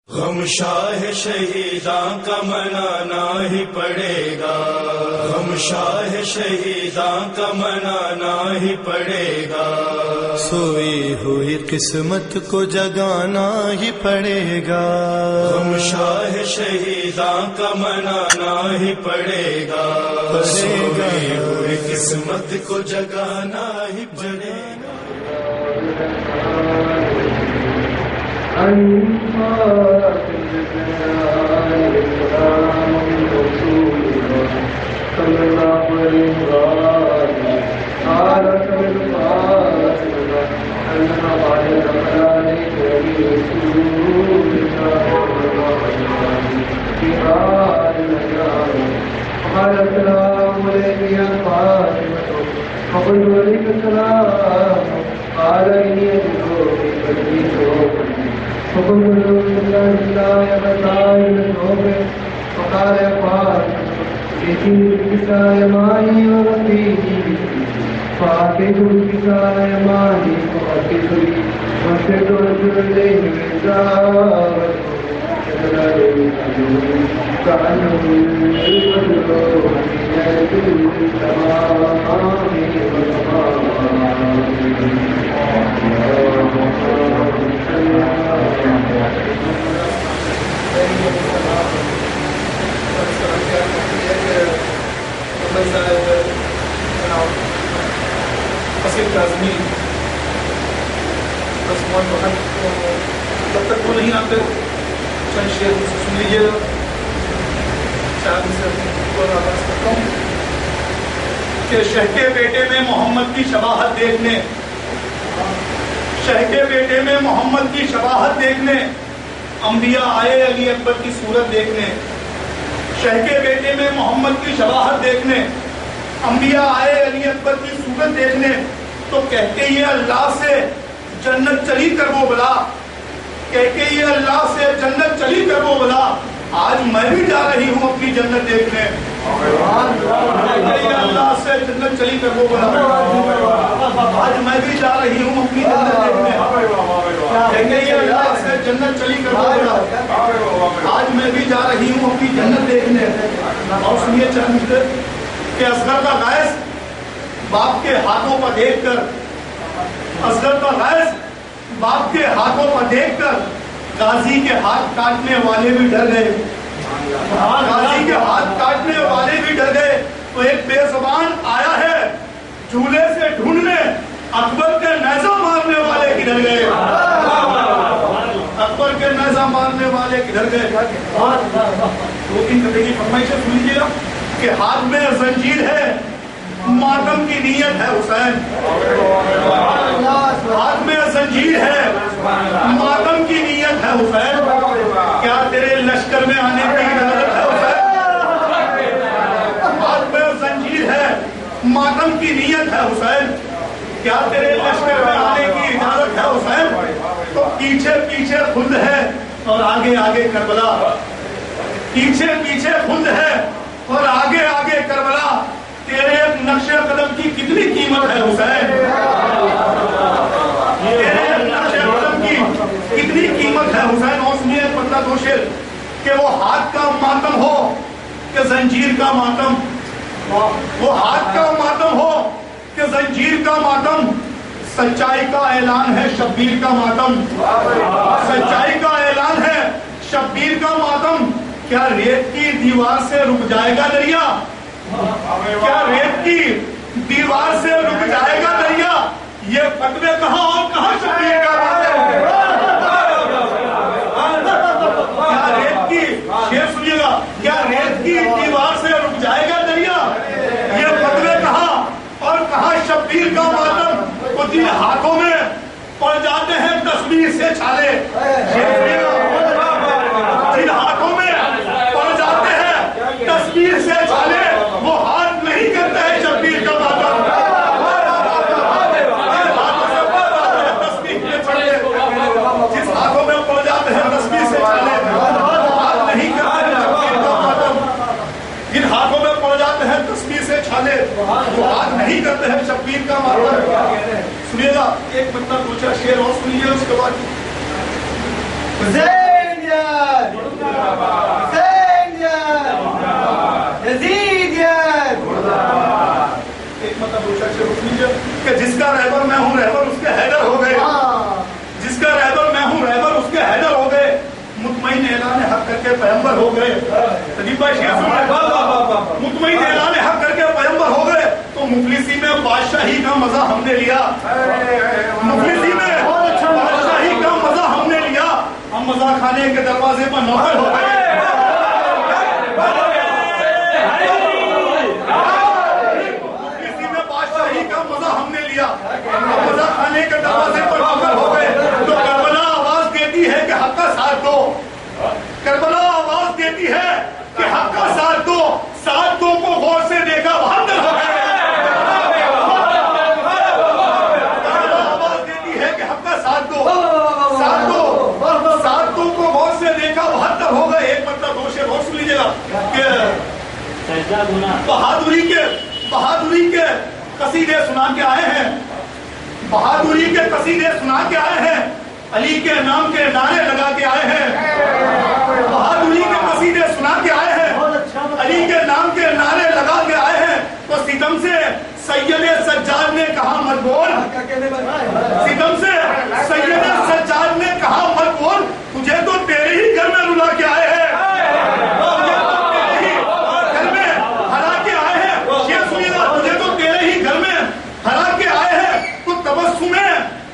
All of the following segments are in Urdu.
غم شاہ شہیداں کا منانا ہی پڑے گا، غم شاہ شہیداں کا منانا ہی پڑے گا، سوئی ہوئی قسمت کو جگانا ہی پڑے گا، غم شاہ شہیداں کا منانا ہی پڑے گا، سوئی ہوئی قسمت کو جگانا ہی پڑے گا۔ جب تک وہ نہیں آتے چند شعر سن لیجیے گا، شاید سے آغاز کرتا ہوں کہ شہ کے بیٹے میں محمد کی شباہت دیکھنے، شہ کے بیٹے میں محمد کی شباہت دیکھنے، انبیاء آئے علی اکبر کی صورت دیکھنے، شہ کے بیٹے میں محمد کی شباہت دیکھنے، انبیاء آئے علی اکبر کی صورت دیکھنے، تو کہتے یہ اللہ سے جنت چلی کر وہ بلا، کہتے یہ اللہ سے جنت چلی کر وہ بلا، آج میں بھی جا رہی ہوں اپنی جنت دیکھنے، یہ اللہ سے جنت چلی کر وہ بلا، آج میں بھی جا رہی ہوں اپنی جنت دیکھنے، کہتے یہ اللہ سے جنت چلی کر وہ بلا، آج میں بھی جا رہی ہوں اپنی جنت دیکھنے۔ اور سنیے چند کہ اصغر کا غیث باپ کے ہاتھوں پر دیکھ کر، اصغر کا غیث باپ کے ہاتھوں پر دیکھ کر غازی کے ہاتھ کاٹنے والے بھی ڈر گئے، غازی کے ہاتھ کاٹنے والے بھی ڈر گئے، تو ایک بے زبان آیا ہے جھولے سے ڈھونڈنے، اکبر کے نیزہ مارنے والے کدھر گئے، اکبر کے نیزہ مارنے والے کدھر گئے۔ دو تین قطعے کی فرمائشیں سن لیجیے گا کہ ہاتھ میں زنجیر ہے، ماتم کی نیت ہے حسین، ہاتھ میں زنجیر ہے، ماتم کی نیت ہے حسین، کیا تیرے لشکر میں آنے کی اجازت ہے حسین، ہاتھ میں زنجیر ہے، ماتم کی نیت ہے حسین، کیا تیرے لشکر میں آنے کی اجازت ہے حسین، تو پیچھے پیچھے خلد ہے اور آگے آگے کربلا، پیچھے پیچھے خلد ہے اور آگے آگے کربلا، تیرے ایک نقش قدم کی کتنی قیمت ہے حسین، تیرے ایک نقش قدم کی کتنی قیمت ہے حسین۔ اور سنیے پتلا دو شعر کہ وہ ہاتھ کا ماتم ہو کہ زنجیر کا ماتم، وہ ہاتھ کا ماتم ہو کہ زنجیر کا ماتم، سچائی کا اعلان ہے شبیر کا ماتم، سچائی کا اعلان ہے شبیر کا ماتم، کیا ریت کی دیوار سے رک جائے گا دریا، کیا ریت کی دیوار سے رک جائے گا دریا، یہ فتوے کہاں اور کہاں شبیر کا ماتم، کیا ریت کی، شعر سنیے گا، کیا ریت کی دیوار سے رک جائے گا دریا، یہ فتوے کہاں اور کہاں شبیر کا ماتم، وہ جن ہاتھوں میں پڑ جاتے ہیں تصویر سے چھالے، جن ہاتھوں میں پڑ جاتے ہیں تصویر سے چھالے، وہ ہاتھ نہیں کرتے ہیں شبیر کا ماتم، جس ہاتھوں میں پڑ جاتے ہیں تصویر سے چھالے، ہاتھ نہیں کرتے ہیں شبیر کا ماتم، جن ہاتھوں میں پڑ جاتے ہیں تصویر سے چھالے، وہ ہاتھ نہیں کرتے ہیں شبیر کا ماتم۔ سنیے گا ایک مطلب دوسرا شعر اور سنیے اس کے بعد، کے پیغمبر ہو گئے. تجیب بھائی شیخ مطمئن اعلان حق کر کے پیغمبر ہو گئے تو مفلسی میں بادشاہی کا مزہ ہم نے لیا. مفلسی میں بادشاہی کا مزہ ہم نے لیا. ہم مزہ کھانے کے دروازے پر نوکر ہو گئے. ہم نے لیا مزہ کھانے کے دروازے پر نوکر ہو گئے. تو کربلا آواز دیتی ہے کہ حق کا ساتھ دو. کربلا آواز دیتی ہے کہ حق کا ساتھ دو. ساتھ دو کو غور سے دیکھا بہادر ہو گئے. کربلا آواز دیتی ہے کہ حق کا ساتھ دو. ساتھ دو. ساتھ دو کو غور سے دیکھا بہادر ہو گئے. ایک مطلب دو شعر اور سن لیجیے گا کہ بہادری کے قصیدے سنا کے آئے ہیں. بہادری کے قصیدے سنا کے آئے ہیں. علی کے نام کے نعرے لگا کے آئے ہیں. بہادری کے قصیدے سنا کے آئے ہیں. علی کے نام کے نعرے لگا کے آئے ہیں. تو ستم سے سید سجاد نے کہا مت بول. ستم سے سید سجاد نے کہا مت بول. تجھے تو تیرے ہی گھر میں رلا کے آئے ہیں.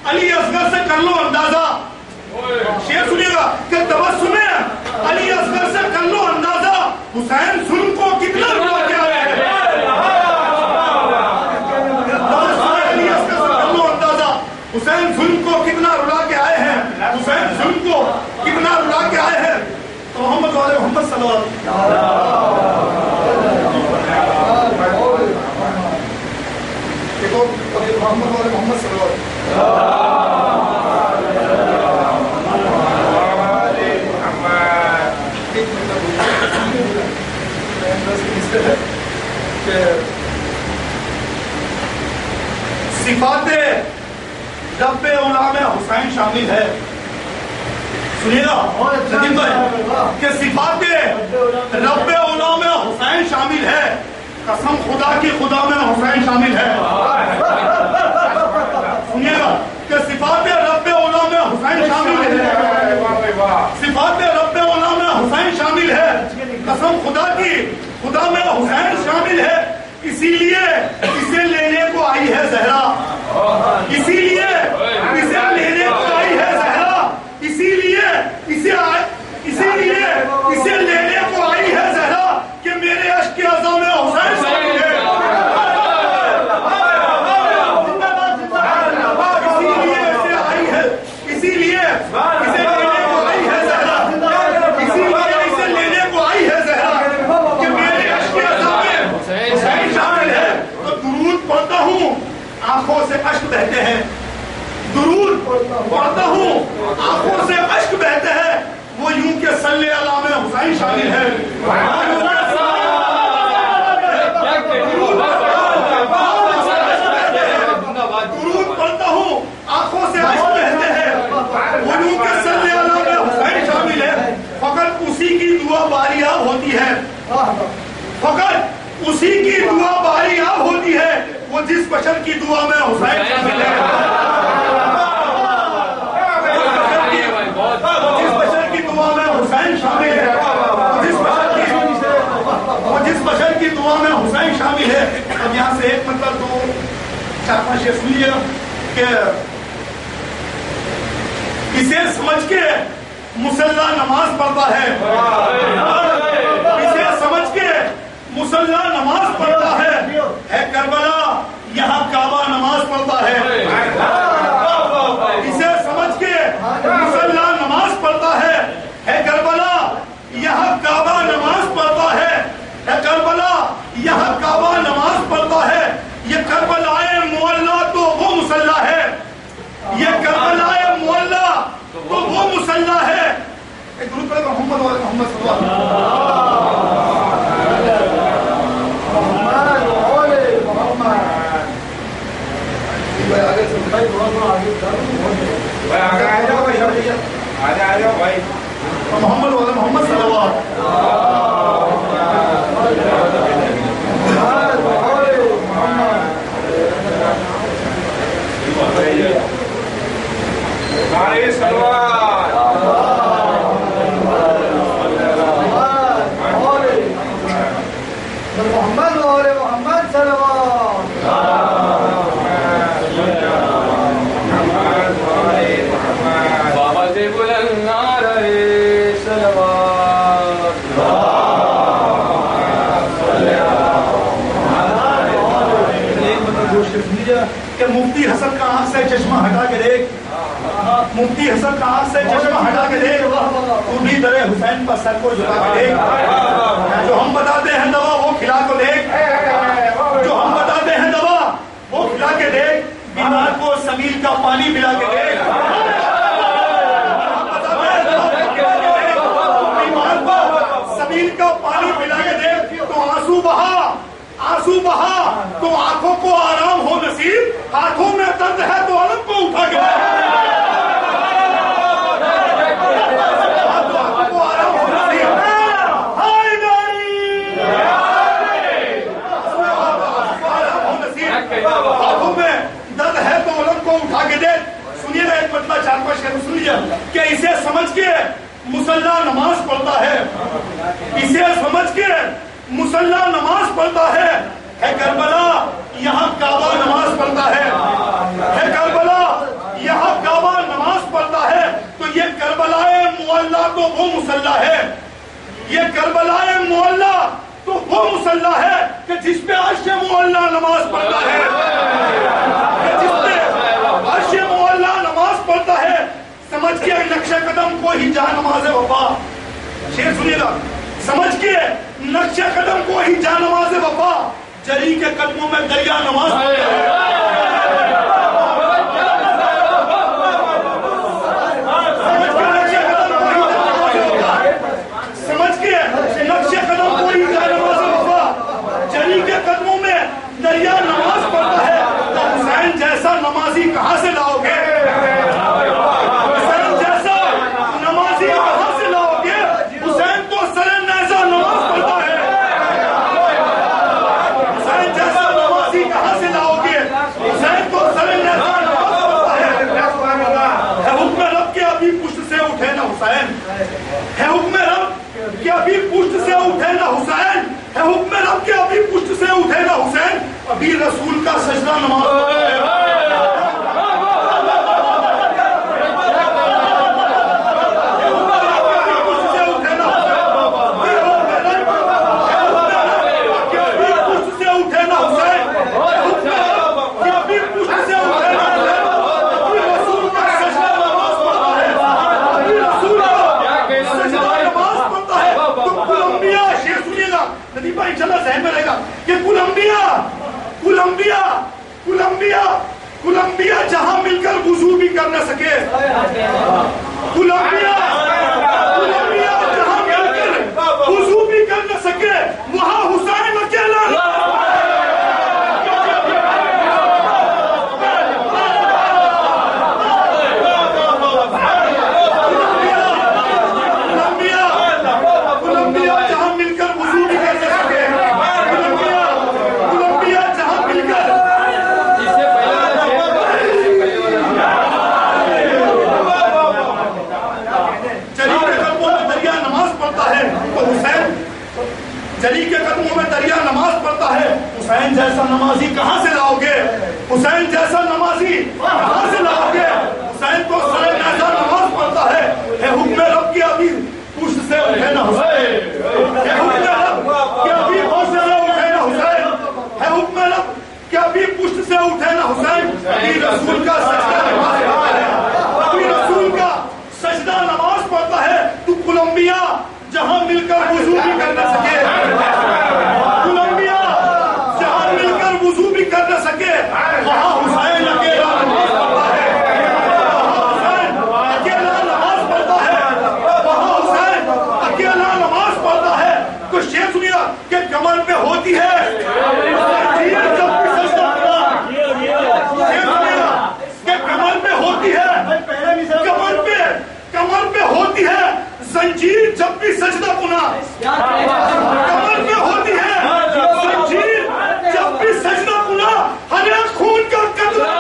علی اصغر سے کر لو اندازہ. شعر سنیے گا کہ تبسم علی اصغر سے کر لو اندازہ. حسین ظلم کو کتنا رلا کے آئے ہیں. علی اصغر سے کر لو اندازہ. حسین ظلم کو کتنا رلا کے آئے ہیں. حسین ظلم کو کتنا رلا کے آئے ہیں. تو محمد والے محمد صلی اللہ علیہ محمد والے محمد صلی اللہ علیہ صفات رب غلام حسین شامل ہے. سنیے گا ندیم بھائی کہ صفات رب غلام حسین شامل ہے. قسم خدا کی خدا میں حسین شامل ہے. سنیے گا کہ صفات رب غلام حسین شامل ہے. صفات رب غلام حسین شامل ہے. قسم خدا کی خدا میں حسین شامل ہے. اسی لیے اسے لینے کو آئی ہے زہرا. اسی لیے اسے لینے کو آئی ہے زہرا. اسی لیے اسے لینے کو آئی ہے زہرا کہ میرے عشق کے عزا میں حسین شامل ہے. اسی لیے اسے لینے کو آئی ہے زہرا. اسی لیے اسے لینے کو آئی ہے زہرا کہ میرے عشق کے عزا میں حسین شامل ہے. تو درود پڑھتا ہوں آنکھوں سے اشک بہتے ہیں. درود پڑھتا ہوں آنکھوں سے اشک بہتے ہیں. وہ یوں کہ صلی اللہ میں حسین شامل ہے. درود پڑھتا ہوں آنکھوں سے اشک بہتے ہیں. وہ یوں کہ صلی اللہ میں حسین شامل ہے. فقط اسی کی دعا باریاب ہوتی ہے. فقط اسی کی دعا باریاب ہوتی ہے. وہ جس بشر کی دعا میں حسین شامل ہے. جس بشر کی دعا میں حسین شامل ہے. وہ جس بشر کی دعا میں حسین شامل ہے. اب یہاں سے ایک مطلب دو چار پانچ شعر سنیے کہ اسے سمجھ کے مسلح نماز پڑھتا ہے. اسے سمجھ کے مسلح نماز پڑھتا ہے. کربلا یہاں کعبہ نماز پڑھتا ہے. اسے سمجھ کے مسلح نماز پڑھتا ہے. کربلا یہاں کعبہ نماز پڑھتا ہے. کربلا یہاں کعبہ نماز پڑھتا ہے. یہ کربلائے معلیٰ تو وہ مسلح ہے. یہ کربلائے معلیٰ تو وہ مسلح ہے. ایک درود پڑھیں محمد والے محمد صلی اللہ علیہ محمد والے محمد صلی اللہ علیہ سے چشمہ ہٹا کے دیکھ، مفتی حسن کا آنکھ سے چشمہ ہٹا کے دیکھ، تو بھی در حسین پر سر کو جھکا کے دیکھ، جو ہم بتاتے ہیں دوا وہ کھلا کو دیکھ، جو ہم بتاتے ہیں دوا وہ کھلا کے دیکھ، بیمار کو سبیل کا پانی پلا کے دیکھ، بیمار کو سبیل کا پانی پلا کے دیکھ، تو آنسو بہا، آنسو بہا تو آنکھوں کو آرام ہو نصیب، ہاتھوں میں درد ہے تو علم کو اٹھا کے آنکھوں کو آرام ہو نصیب، ہائے ناری آرام ہو نصیب، ہاتھوں میں درد ہے تو علم کو اٹھا کے دے۔ سنیے نا ایک مطلب 4-5 شعر سن لیجیے کہ اسے سمجھ کے مسلح نماز پڑھتا ہے، اسے سمجھ کے مسلح نماز پڑھتا ہے کربلا یہاں کعبہ نماز پڑھتا ہے کربلا یہاں کعبہ نماز پڑھتا ہے، تو یہ کربلائے معلّہ تو وہ مسلح ہے، یہ کربلائے معلّہ تو وہ مسلح ہے کہ جس پہ عرش معلّہ نماز پڑھتا ہے، کہ جس پہ عرش معلّہ نماز پڑھتا ہے، سمجھ کے نقش قدم کو ہی جا نماز وفا، شعر سنیے گا، سمجھ کے نقش قدم کو ہی جا نماز وفا، جری کے قدموں میں دریا نماز پڑھتا ہے، سمجھ کے نقش قدم کو ہی جا نماز وفا، جری کے قدموں میں دریا نماز پڑھتا ہے، تو حسین جیسا نمازی کہاں سے لاؤ گے، حسین جیسا نمازی کہاں سے لاؤ گے، حسین تو سر نیزہ نماز پڑھتا ہے، حسین جیسا نمازی کہاں سے لاؤ گے، حسین تو سر نیزہ نماز پڑھتا ہے حکم رب کے ابھی پشت سے اٹھے نہ حسین، ہے حکم رب کہ ابھی پشت سے اٹھے نہ حسین، ہے حکم رب کہ ابھی پشت سے اٹھے نہ حسین، ابھی رسول کا سجدہ نماز پڑھتا ہے، کولمبیا جہاں مل کر وضو بھی کر نہ سکے، کولمبیا جہاں مل کر وضو بھی کر نہ سکے، وہاں حسین اکیلا کولمبیا جہاں مل کر وضو بھی کر نہ سکے، کولمبیا جہاں مل کر جلی کے قدموں میں دریا نماز پڑھتا ہے، حسین جیسا نمازی کہاں سے لاؤ گے، حسین جیسا نمازی کہاں سے لاؤ گے، حسین تو سر نیزہ نماز پڑھتا ہے حکم رب کے ابھی پشت سے اٹھے نہ حسین، ہے حکم رب کہ ابھی پشت سے اٹھے نہ حسین، ہے حکم رب کہ ابھی پشت سے اٹھے نہ حسین، ابھی رسول کا سجدہ نماز پڑھتا ہے، ابھی رسول کا سجدہ نماز پڑھتا ہے، تو کولمبیا جہاں مل کر وضو بھی کر نہ سکے، کولمبیا جہاں مل کر وضو بھی کر نہ سکے، وہاں حسین اکیلا نماز پڑھتا ہے، وہاں حسین اکیلا نماز پڑھتا ہے، وہاں حسین اکیلا نماز پڑھتا ہے، تو شعر سنیا کہ کمر پہ ہوتی ہے زنجیر جب بھی سجدہ کرا، شعر سنیا کہ کمر پہ ہوتی ہے، کمر پہ ہوتی ہے زنجیر جب بھی سجدہ کنا، کمر پہ ہوتی ہے زنجیر جب بھی سجدہ کنا، ہر خون کا قطرہ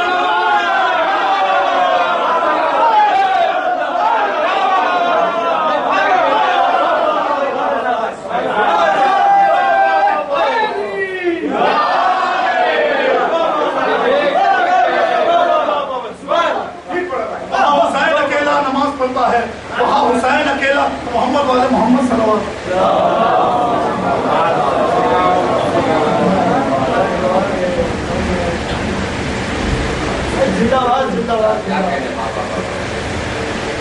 حسین اکیلا نماز پڑھتا ہے، وہاں حسین اکیلا، محمد والے محمد صلی اللہ علیہ وسلم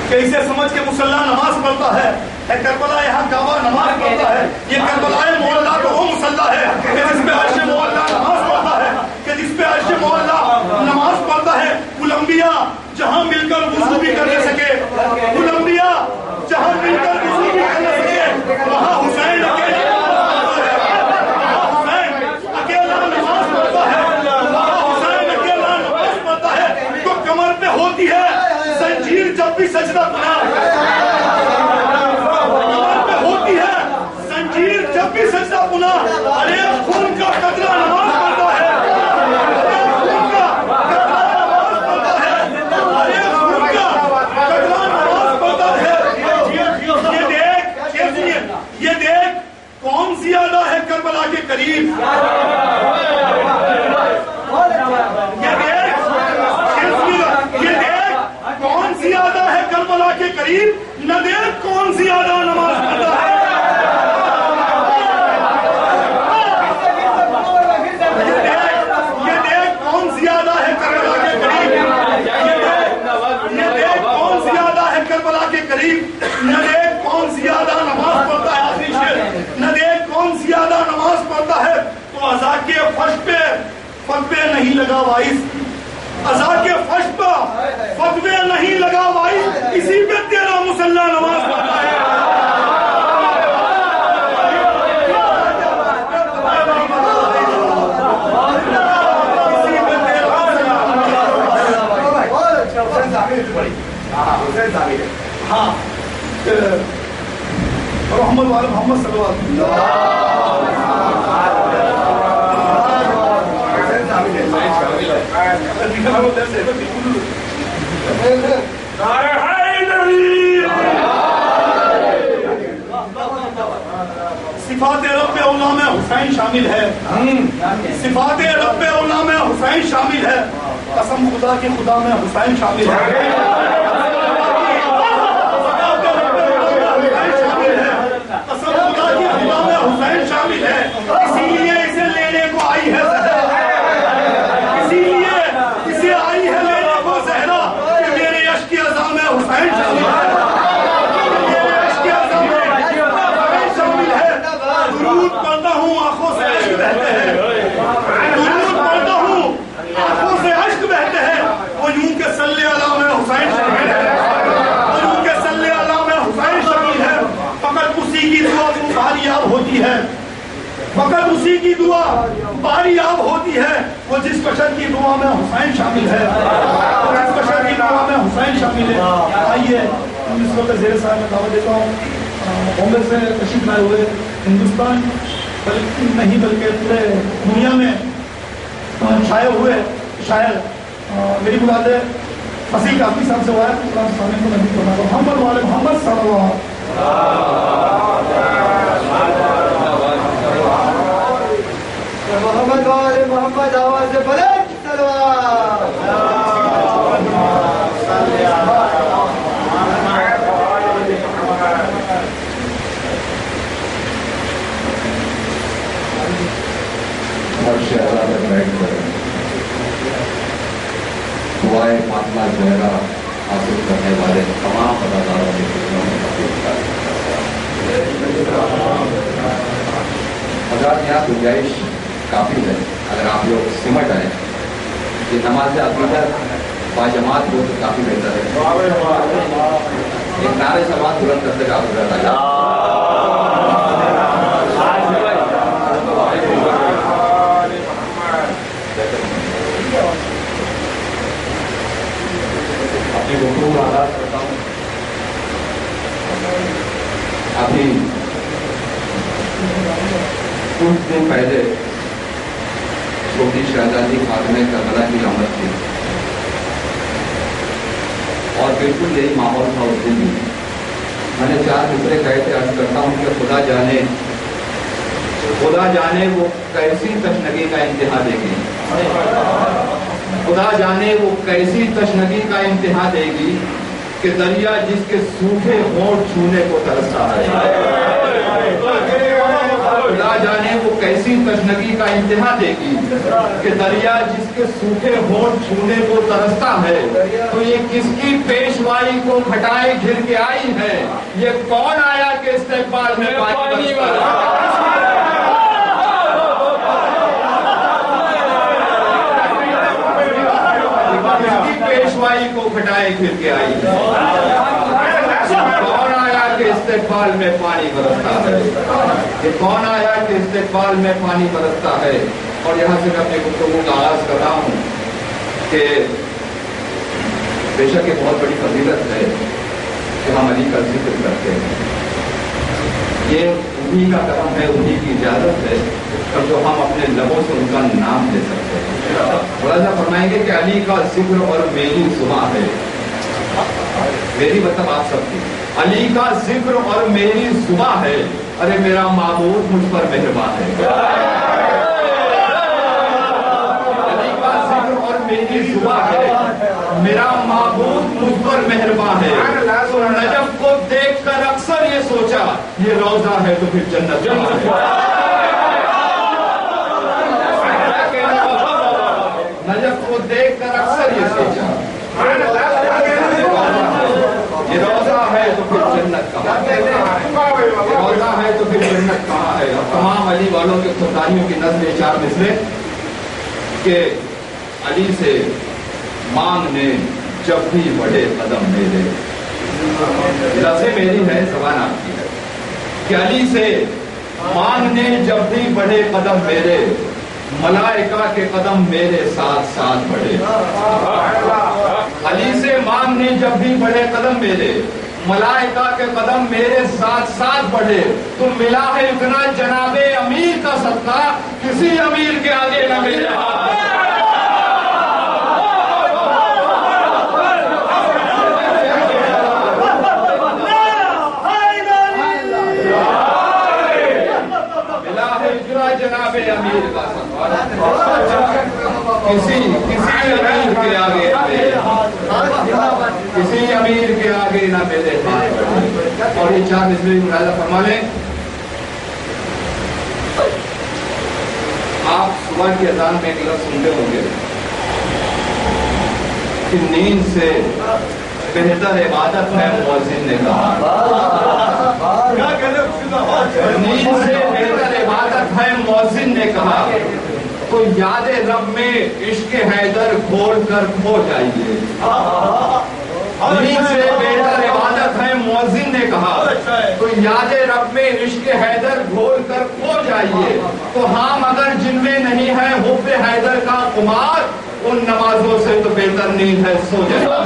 کہ اسے سمجھ کے مسلح نماز پڑھتا ہے، کربلا یہاں کعبہ نماز پڑھتا ہے، یہ کربلا معلیٰ تو وہ مسلح ہے کہ جس پہ عرش معلیٰ نماز پڑھتا ہے، کہ جس پہ عرش معلیٰ نماز پڑھتا ہے۔ الانبیاء جہاں مل کر وضو بھی کر لے سکے، الانبیاء جہاں مل کر وضو بھی کر لے سکے، وہاں حسین اکیلا نماز پڑھتا ہے، وہاں حسین اکیلا نماز پڑھتا ہے، تو کمر پہ ہوتی ہے زنجیر جب بھی سجدہ کرا، کمر پہ ہوتی ہے زنجیر جب بھی سجدہ کنا، ارے خون کا قطرہ نماز پڑھتا ہے، خون کا قطرہ نماز پڑھتا ہے، ارے خون کا قطرہ نماز پڑھتا ہے۔ یہ دیکھ کون زیادہ ہے کربلا کے قریب، یہ دیکھ کون زیادہ ہے کربلا کے قریب، نہ دیکھ کون زیادہ نماز پڑھتا ہے۔ یہ دیکھ کون زیادہ ہے کربلا کے قریب، یہ دیکھ کون زیادہ ہے کربلا کے قریب، نہ دیکھ کون زیادہ نماز پڑھتا ہے۔ آخری شعر، نہ دیکھ کون زیادہ نماز پڑھتا ہے، تو عزا کے فرش پہ فتوے نہیں لگا وائس، عزا کے فرش پہ فتوے نہیں لگا وائس، اسی پہ تیرا مسلح نماز پڑھتا ہے۔ ہاں محمد والے محمد صلی اللہ علیہ صفات رب اولا میں حسین شامل ہے، صفات رب اولا میں حسین شامل ہے، قسم خدا کی خدا میں حسین شامل ہے، قسم خدا کی خدا میں حسین شامل ہے، اسی لیے اسے لینے کو آئی ہے زہرا، اسی لیے اسے آئی ہے لینے کو زہرا، کہ میرے عشق کی عزا میں حسین شامل ہے، میرے عشق کی عزا میں حسین شامل ہے۔ درود پڑھتا ہوں آنکھوں سے عشق بہتے ہیں، درود پڑھتا ہوں آنکھوں سے عشق بہتے ہیں، وہ یوں کہ صلی اللہ میں حسین شامل ہے، وہ یوں کہ صلی اللہ میں حسین شامل ہے۔ فقط اسی کی دعا باریاب ہوتی ہے، فقط اسی کی دعا باریاب ہوتی ہے، وہ جس بشر کی دعا میں حسین شامل ہے، جس بشر کی دعا میں حسین شامل ہے۔ آئیے اس وقت زیر صاحب میں دعوت دیتا ہوں، بامبے سے تشریف لائے ہوئے، ہندوستان نہیں بلکہ پورے دنیا میں چھائے ہوئے شاعر، میری مراد فصیح کافی صاحب سے ہوا ہے، قرآن سامنے کو نبی بنا دو، محمد والے محمد صلی اللہ علیہ وسلم۔ محمد والے محمد آواز سے بلند تلوار، ہر شہزاد بیٹھ کر دعائے فاطمہ زہرا حاصل کرنے والے تمام اداکاروں کے حضرات یہاں گنجائش کافی ہے، اگر آپ لوگ سمٹ آئے کہ نماز عقیدت باجماعت ہو تو کافی بہتر ہے۔ ایک نعرے سماعت بلند کرتے کا حضرت آیا۔ اپنی گفتگو کا آغاز کرتا ہوں۔ ابھی کچھ دن پہلے چھوٹی شہزادی خاتون کربلا کی آمد تھی اور بالکل یہی ماحول تھا اس دن بھی۔ میں نے 4 دوسرے کہے تھے، عرض کرتا ہوں کہ خدا جانے وہ کیسی تشنگی کا انتہا دے گی، خدا جانے وہ کیسی تشنگی کا انتہا دے گی کہ دریا جس کے سوکھے ہونٹ چھونے کو ترستا ہے۔ خدا جانے وہ کیسی تشنگی کا انتہا دے گی کہ دریا جس کے سوکھے ہونٹ چھونے کو ترستا ہے، تو یہ کس کی پیشوائی کو کھٹائے گھر کے آئی ہے، یہ کون آیا کہ استقبال میں پانی کس کی پیشوائی کو کھٹائے گھر کے آئی ہے، کون آیا کہ استقبال میں پانی برستا ہے، یہ کون آیا کہ استقبال میں پانی برستا ہے۔ اور یہاں سے میں اپنے گفتگو کا آغاز کر رہا ہوں کہ بے شک یہ بہت بڑی فضیلت ہے کہ ہم علی کا ذکر کرتے ہیں، یہ انہی کا کرم ہے، انہی کی اجازت ہے کہ جو ہم اپنے لبوں سے ان کا نام لے سکتے ہیں۔ ملاحظہ فرمائیں گے کہ علی کا ذکر اور میری زباں ہے، میری مطلب آپ سب کی، علی کا ذکر اور میری زباں ہے، ارے میرا معبود مجھ پر مہربان ہے، علی کا ذکر اور میری زباں ہے، میرا معبود مجھ پر مہربان ہے۔ تو نجف کو دیکھ کر اکثر یہ سوچا یہ روضہ ہے تو پھر جنت کہاں ہے، نجف کو دیکھ کر اکثر یہ سوچا یہ روضہ ہے تو پھر جنت کہاں ہے، یہ روضہ ہے تو پھر جنت کہاں ہے۔ اور تمام علی والوں کے خودداریوں کی نظم چار مصرے کہ علی سے مانگنے جب بھی بڑھے قدم میرے، لفظ میری ہے زبان آپ کی ہے کہ علی سے مانگنے جب بھی بڑھے قدم میرے، ملائکہ کے قدم میرے ساتھ ساتھ بڑھے، علی سے مانگنے جب بھی بڑھے قدم میرے، ملائکہ کے قدم میرے ساتھ ساتھ بڑھے، تو ملا ہے اتنا جناب امیر کا صدقہ، کسی امیر کے آگے نہ میرے ہاتھ۔ جناب امیر کا کسی امیر کے آگے کسی امیر کے آگے نہ میرے ہاتھ۔ اور یہ چار مصرے ملاحظہ فرما لیں، آپ صبح کی اذان میں ایک لفظ سنتے ہوں گے کہ نیند سے بہتر عبادت ہے، مؤذن نے کہا، نیند سے بہتر عبادت ہے، مؤذن نے کہا، تو یاد رب میں عشق حیدر کھول کر کھو جائیے، نیند سے بہتر عبادت ہے، مؤذن نے کہا، تو یاد رب میں عشق حیدر کھول کر کھو جائیے۔ تو ہم اگر جن میں نہیں ہے حب حیدر کا خمار، ان نمازوں سے تو بہتر نیند ہے، سو جائیے۔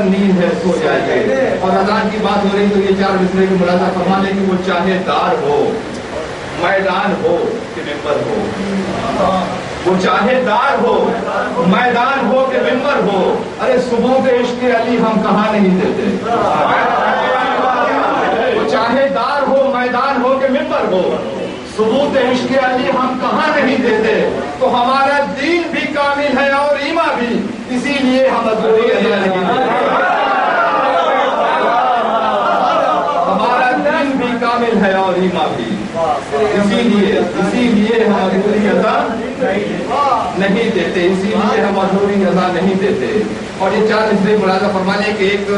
نیند ہے سو جائیے۔ اور اذان کی بات ہو رہی تو یہ چار مصرے کو ملاحظہ فرما لیں کہ وہ چاہے دار ہو، میدان ہو کہ ممبر ہو، وہ چاہے دار ہو، میدان ہو کہ ممبر ہو، ارے ثبوت عشق علی ہم کہاں نہیں دیتے، وہ چاہے دار ہو، میدان ہو کہ ممبر ہو، ثبوت عشق علی ہم کہاں نہیں دیتے۔ تو ہمارا دین بھی کامل ہے اور ایمان بھی، اسی لیے ہم ادھوری ادا نہیں دیتے، ہمارا دین بھی کامل ہے اور ایمان بھی، اسی لیے ہم ادھوری ادا نہیں دیتے، اسی لیے ہم ادھوری ادا نہیں دیتے۔ اور یہ چار مصرے ملاحظہ فرما لیں کہ ایک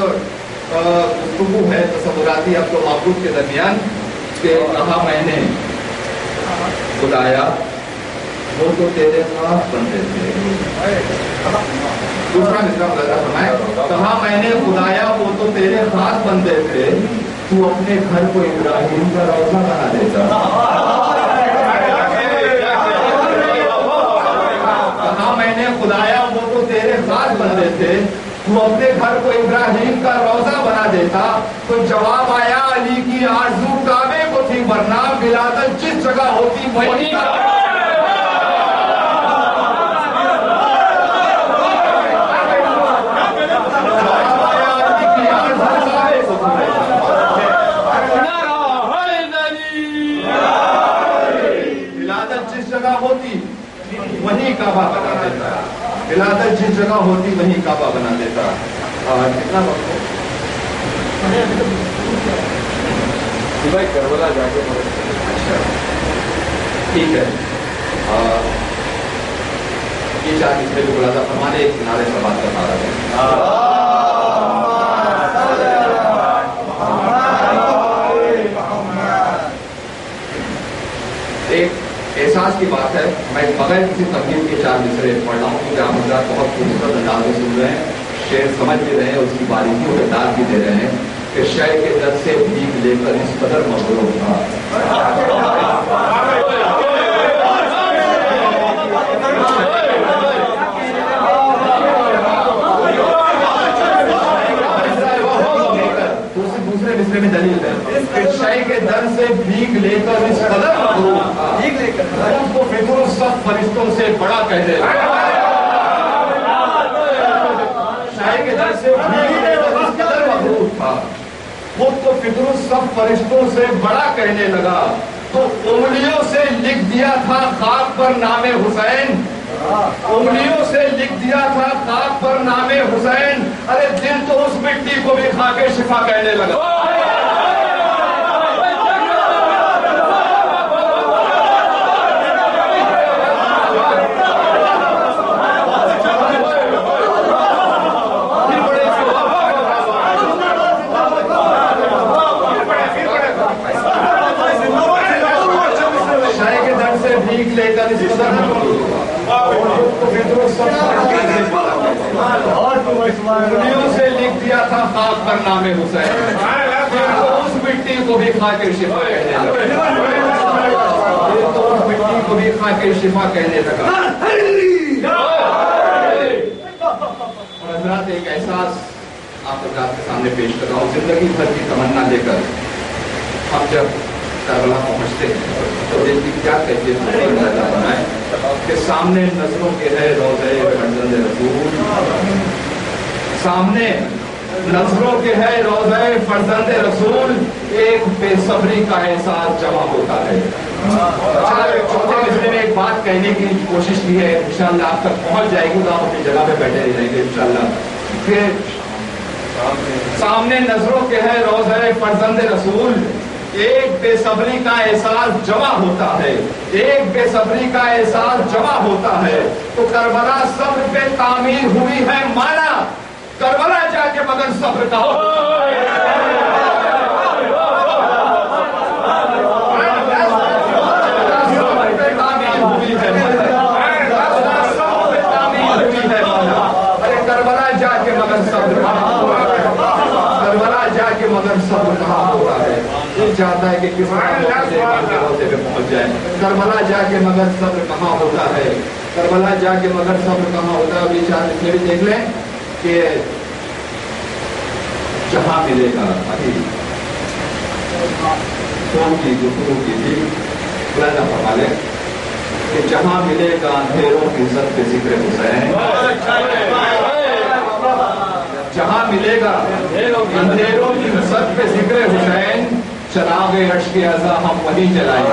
گفتگو ہے تصوراتی اب تو معبود کے درمیان کہ کہا میں نے خدایا وہ تو تیرے خاص بندے تھے، دوسرا مصرع ملاحظہ فرمائے، کہا میں نے خدایا وہ تو تیرے خاص بندے تھے، تو اپنے گھر کو ابراہیم کا روضہ بنا دیتا، کہا میں نے خدایا وہ تو تیرے خاص بندے تھے، تو اپنے گھر کو ابراہیم کا روضہ بنا دیتا۔ تو جواب آیا علی کی آرزو کعبے کو تھی، ورنہ ولادت جس جگہ ہوتی وہی وہیں کعبہ بنا دیتا، ولادت جس جگہ ہوتی وہیں کعبہ بنا دیتا. کتنا وقت ہے؟ بھائی کربلا جا کے. اچھا ٹھیک ہے. یہ چار اس میں بھی بولا تھا ہمارے ایک کنارے سے بات کرنا رہا ہے. ایک احساس کی بات ہے، میں بغیر کسی تقریب کے چار مصرے پڑھ رہا ہوں کیونکہ آپ حضرات بہت خوبصورت انداز میں سن رہے ہیں، شعر سمجھ بھی رہے ہیں، اس کی باریکیوں کے داد بھی دے رہے ہیں کہ شے کے در سے بھیگ لے کر اس قدر مغرور تھا. دوسرے مصرے میں دلیل ہے کہ شے کے در سے بھیگ لے کر اس قدر مغرور تھا، اس کو فکر سب فرشتوں سے بڑا کہنے لگا. شے کے در سے بھیگ لے کر اس قدر مغرور تھا، خود کو فکر سب فرشتوں سے بڑا کہنے لگا. تو انگلیوں سے لکھ دیا تھا خاک پر نام حسین، انگلیوں سے لکھ دیا تھا خاک پر نام حسین. ارے دل تو اس مٹی کو بھی کھا کے شفا کہنے لگا. لے کر اس انگلیوں سے لکھ دیا تھا خاک پر نام حسین، اس مٹی کو بھی کھا کے شفا کہنے لگا. اس مٹی کو بھی کھا کے شفا کہنے لگا. اور حضرات ایک احساس آپ حضرات کے سامنے پیش کر رہا ہوں. زندگی بھر کی تمنا لے کر ہم جب کربلا پہنچتے ہیں تو دل کی کیا کہتے ہیں کہ سامنے نظروں کے ہے روضہ فرزند رسول، سامنے نظروں کے ہے روضہ فرزند رسول، ایک بے صبری کا احساس جمع ہوتا ہے. چوتھے مصرے میں ایک بات کہنے کی کوشش کی ہے، انشاءاللہ آپ تک پہنچ جائے گی تو آپ اپنی جگہ پہ بیٹھے رہیں گے انشاءاللہ. کہ سامنے نظروں کے ہے روضہ فرزند رسول، ایک بے صبری کا احساس جمع ہوتا ہے، ایک بے صبری کا احساس جمع ہوتا ہے. تو کربلا صبر پہ تعمیر ہوئی ہے مانا، کربلا جا کے مگر صبر کا تعمیر ہوئی ہے مانا. ارے کربلا جا کے مگر صبر کربلا جا کے مگر صبر کہاں ہوتا ہے. دل چاہتا ہے کہ کس روزے پہ پہنچ جائے. کربلا جا کے مگر صبر کہاں ہوتا ہے، کربلا جا کے مگر صبر کہاں ہوتا ہے. یہ چاہتے اس میں بھی دیکھ لیں کہ جہاں ملے گا ابھی فون کی گفتگو کی تھی بلند فرما لیں کہ جہاں ملے گا اندھیروں کی عزت پہ ذکر حسین، جہاں ملے گا اندھیروں کی عزت پہ ذکر حسین، چراغ عشق ازا ہم وہیں جلائیں گے.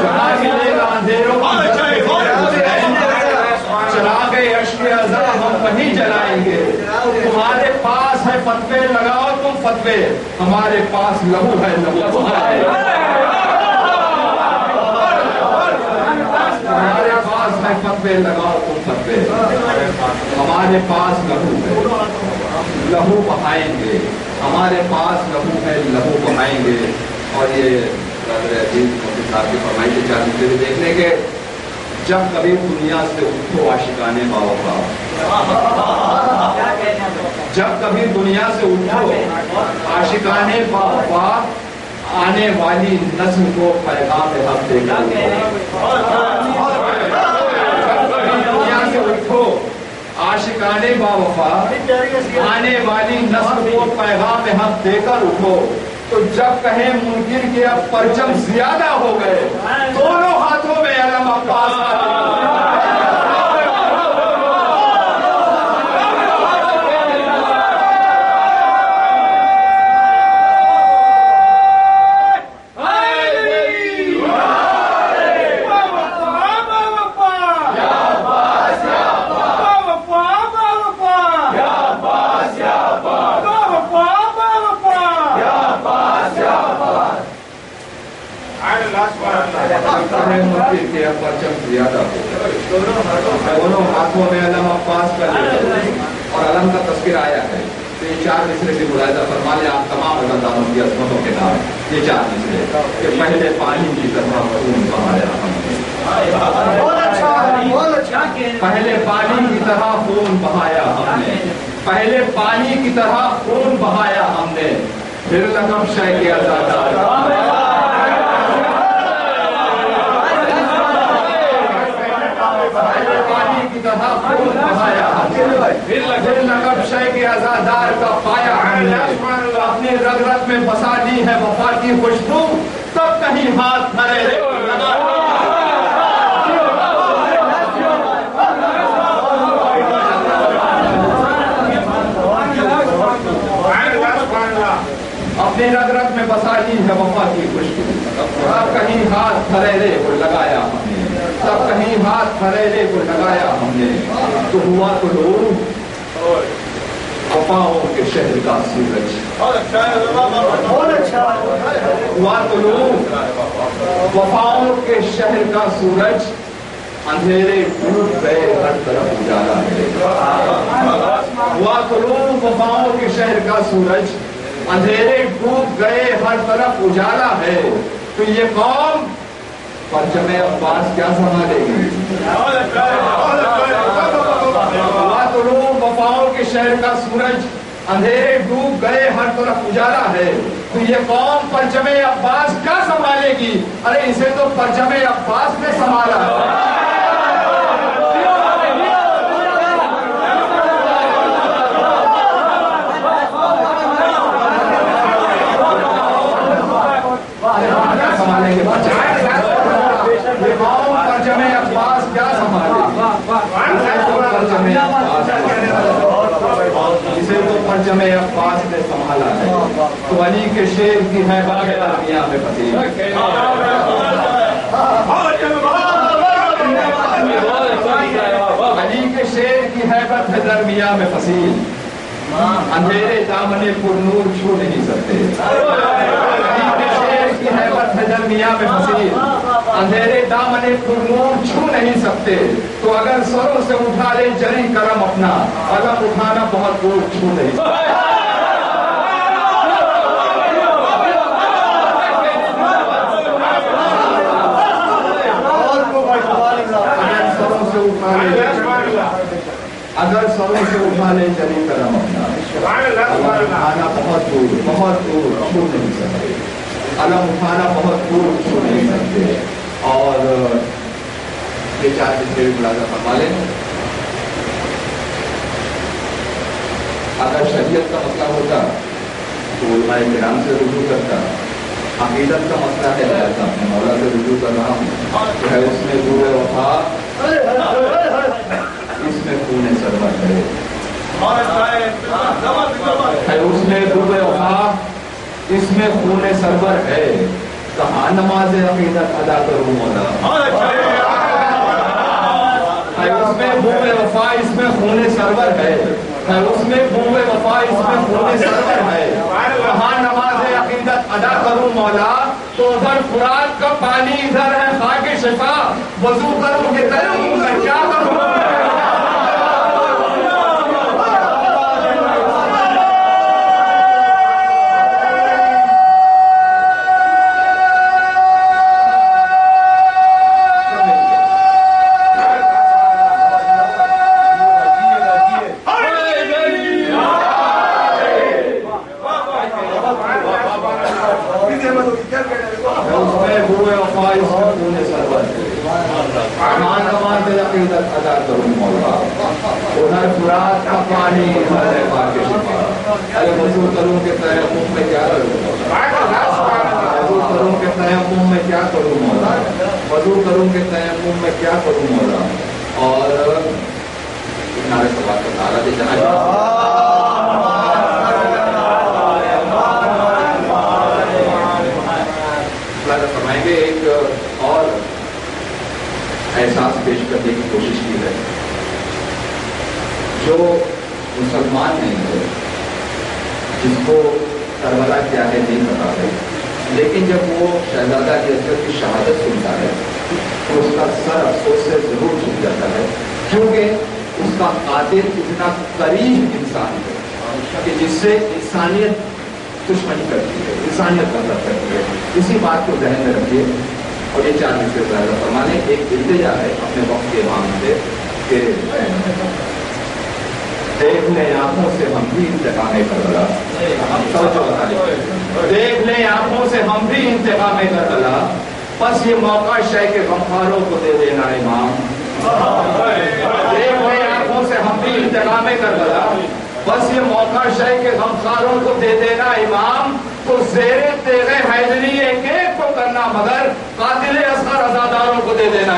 جہاں ملے گا اندھیروں کی عزت پہ ذکر حسین، چراغ عشق ازا ہم وہیں جلائیں گے. تمہارے پاس ہے فتوے لگاؤ تم فتوے، ہمارے پاس لہو ہے لہو. ہمارے پاس ہے فتوے لگاؤ تم فتوے، ہمارے پاس لہو ہے لہو بہائیں گے، ہمارے پاس لہو ہے لہو بہائیں گے. اور یہ عزیز مفتی صاحب کی فرمائش کے چار مصرے بھی دیکھنے کے جب کبھی دنیا سے اٹھو عاشقانے باوفا، جب کبھی دنیا سے اٹھو عاشقانے باوفا، آنے والی نسل کو پیغام حق دے گا. جب کبھی دنیا سے اٹھو عاشقانے باوفا، آنے والی نسل کو پیغام حق دے کر اٹھو. تو جب کہیں منکر کے اب پرچم زیادہ ہو گئے، دونوں ہاتھوں میں علم عباس کے پرچم زیادہ ہو، دونوں ہاتھوں میں علم عباس کا اور علم کا تذکرہ آیا ہے. تو یہ 4 مصرے بھی ملاحظہ فرما لیں آپ تمام عزاداروں کی عظمتوں کے نام. یہ 4 مصرے کہ پہلے پانی کی طرح خون بہایا ہم نے، پہلے پانی کی طرح خون بہایا ہم نے، پہلے پانی کی طرح خون بہایا ہم نے، پھر لقب شے کے عزادار. پانی کی طرح خون بہایا ہم نے، پھر لقب شے کے عزادار کا پایا ہم نے. اپنے رگ رگ میں بسا دی ہے وفا کی خوشبو، تب کہیں ہاتھ بھرے اپنے رگ رگ میں بسا دی ہے وفا کی خوشبو، تب کہیں ہاتھ پھریرے کو لگایا ہم نے، تب کہیں ہاتھ پھریرے کو لگایا ہم نے. تو ہوا تو لوگ وفاؤں کے شہر کا سورج، ہوا تو لوگ وفاؤں کے شہر کا سورج، اندھیرے ڈوب گئے ہر طرف اجالا ہے. ہوا تو لوگ وفاؤں کے شہر کا سورج، اندھیرے ڈوب گئے ہر طرف اجالا ہے. تو یہ قوم پرچم عباس کیا سنبھالے گی؟ ہوا تو لوگ وفاؤں کے شہر کا سورج، اندھیرے ڈوب گئے ہر طرف اجالا ہے. تو یہ قوم پرچم عباس کیا سنبھالے گی؟ ارے اسے تو پرچم عباس نے سنبھالا ہے. پرچم عباس کیا سنبھالے گی؟ اسے تو پرچم عباس نے سنبھالا ہے. تو علی کے شیر کی ہے دنیا میں پسیل، علی کے شیر کی حیبت ہے درمیاں میں فصیل، اندھیرے دامنے پر نور چھو نہیں سکتے. علی کے شیر کی حیبت ہے درمیاں میں فصیل، اندھیرے دامنے پر نور چھو نہیں سکتے. تو اگر سروں سے اٹھا لے جری کرم اپنا، اگر اٹھانا بہت دور چھو نہیں سکتے. اگر سروں سے اٹھا لے جری کرم اپنا، اٹھانا بہت دور چھو نہیں سکتے. علم اٹھانا بہت دور چھو نہیں سکتے. اور یہ 4 مصرے بھی ملاحظہ فرما لیں. اگر شریعت کا مسئلہ ہوتا تو علماء کرام سے رجوع کرتا. عقیدت کا مسئلہ ہے اپنے مولا سے رجوع کر رہا ہوں. ہے اس میں روح وفا، اس میں خون سرور ہے. اس میں روح وفا، اس میں خون سرور ہے. کہاں نماز عقیدت ادا کروں مولا؟ اس میں روح وفا، اس میں خون سرور ہے. اس میں روح وفا، اس میں خون سرور ہے. کہاں نماز عقیدت ادا کروں مولا؟ تو ادھر فرات کا پانی، ادھر ہے خاک شفا. وضو کروں کہ تیمم میں کیا کروں؟ احساس پیش کرنے کی کوشش کی ہے. جو مسلمان نہیں ہے، جس کو کربلا کیا ہے نہیں پتا ہے، لیکن جب وہ شہزادہ کی اصغر کی شہادت سنتا ہے تو اس کا سر افسوس سے ضرور جھک جاتا ہے، کیونکہ اس کا قاتل اتنا قریب انسان ہے کہ جس سے انسانیت دشمنی کرتی ہے، انسانیت نفرت کرتی ہے۔ اسی بات کو ذہن میں رکھیے اور یہ 4 منٹ سے زیادہ فرمانے ایک التجا ہے اپنے وقت کے امام سے کہ دیکھ لیں آنکھوں سے ہم بھی انتقام کربلا، دیکھ لیں آنکھوں سے ہم بھی انتقام کربلا، بس یہ موقع شے کے غمخاروں کو دے دینا امام، دیکھ لیں آنکھوں سے ہم بھی انتقام کربلا، بس یہ موقع شے کے غمخاروں کو دے دینا امام، تو زیر تیغ حیدری ایک ایک کو کرنا مگر قاتل اصغر عزاداروں کو دے دینا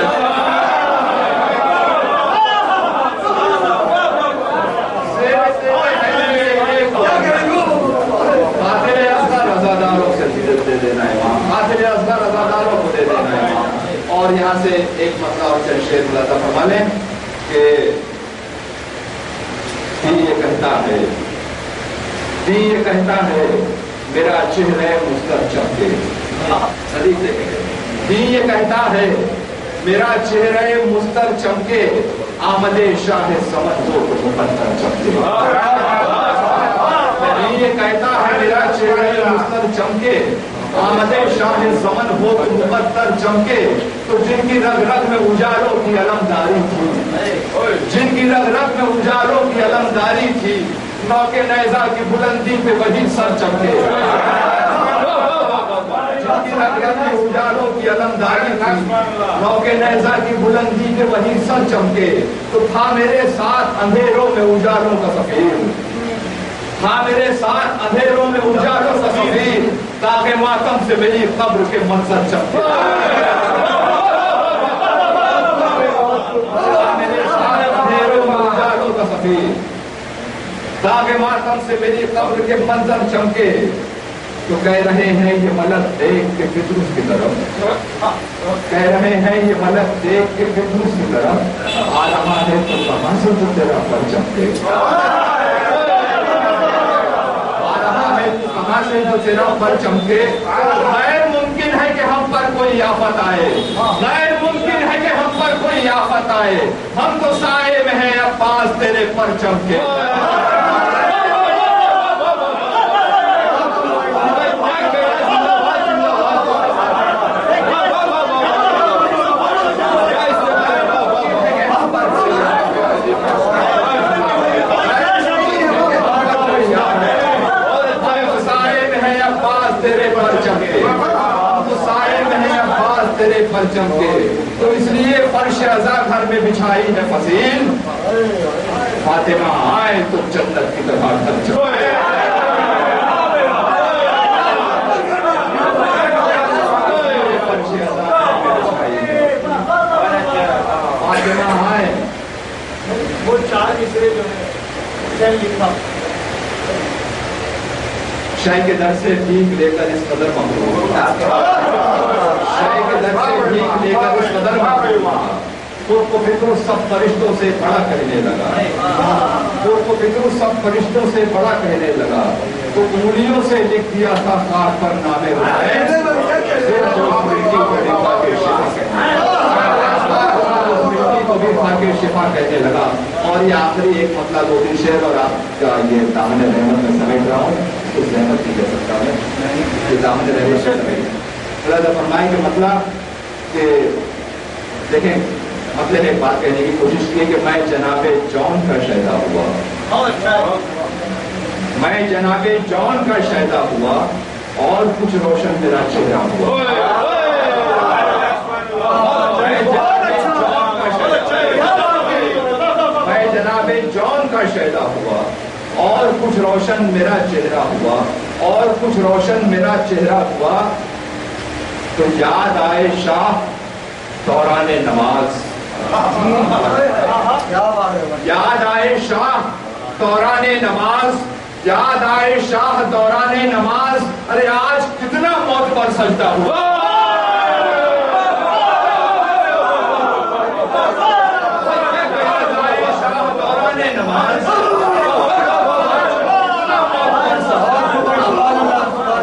قاتل اصغر عزاداروں کو دے دینا امام۔ اور یہاں سے ایک مسئلہ اور چند شعر بلاتا فرما لیں کہ یہ کہتا ہے میرا چہرہ مستر چمکے، یہ کہتا ہے میرا چہرہ مستر چمکے، آمد شاہ سمت ہو تو مقدر چمکے، یہ کہتا ہے میرا چہرہ مستر چمکے، آمد شاہ زمن ہو تو مقدر چمکے، تو جن کی رگ رگ میں اجالوں کی علمداری تھی، جن کی رگ رگ میں اجالوں کی علمداری تھی، نوکے نیزہ کی بلندی پہ وہی سر چمکے، جن کی رگ رگ میں اجالوں کی علمداری تھی، نوکے نیزہ کی بلندی پہ وہی سر چمکے، تو تھا میرے ساتھ اندھیروں میں اجالوں کا سفیر، تھا میرے ساتھ اندھیروں میں اجالوں کا سفیر، تاکہ ماتم سے میری قبر کے منظر چمکے، میرے ساتھ اندھیروں میں اجالوں کا سفیر، تاکہ ماتم سے میری قبر کے منظر چمکے، تو کہہ رہے ہیں یہ ملک دیکھ کے فطرس کی طرف، کہہ رہے ہیں یہ ملک دیکھ کے فطرس کی طرف، آ رہا ہے تو کہاں سے تو تیرا پر چمکے، کہاں سے جو تیرا پر چمکے، غیر ممکن ہے کہ ہم پر کوئی آفت آئے، غیر ممکن ہے کہ ہم پر کوئی آفت آئے، ہم تو سائے میں ہیں اب پاس تیرے پر چمکے، تیرے پر چمکے، تو اس لیے فرش عزا گھر میں بچھائی ہے فصیل، فاطمہ آئے تو جنت کی طرح گھر چمکے، فاطمہ آئے۔ وہ 4 مصرے جو ہے لکھا شے کے در سے بھیک لے کر اس قدر مغرور، شے کے در سے بھیک لے کر اس قدر مغرور، خود کو فکر سب فرشتوں سے بڑا کہنے لگا، خود کو فکر سب فرشتوں سے بڑا کہنے لگا، تو انگلیوں سے لکھ دیا تھا خاک پر نام حسین، کو بھی کھا کے شفا کہنے لگا۔ اور یہ آخری ایک مطلع 2-3 شعر اور آپ کا یہ دامن رحمت میں سمیٹ رہا ہوں، اس رحمت نہیں کہہ سکتا میں، یہ دامن رحمت سے سمیٹ اللہ فرمائیں کہ مطلب کہ دیکھیں مطلب ایک بات کہنے کی کوشش کی کہ میں جناب جون کا شہدا ہوا، میں جناب جون کا شہدا ہوا اور کچھ روشن میرا چہرہ ہوا، میں جناب جون کا شہدا ہوا اور کچھ روشن میرا چہرہ ہوا، اور کچھ روشن میرا چہرہ ہوا، تو یاد آئے شاہ دوران نماز، یاد آئے شاہ دوران نماز، یاد آئے شاہ دوران نماز، ارے آج کتنا موت پر سجدہ ہوا،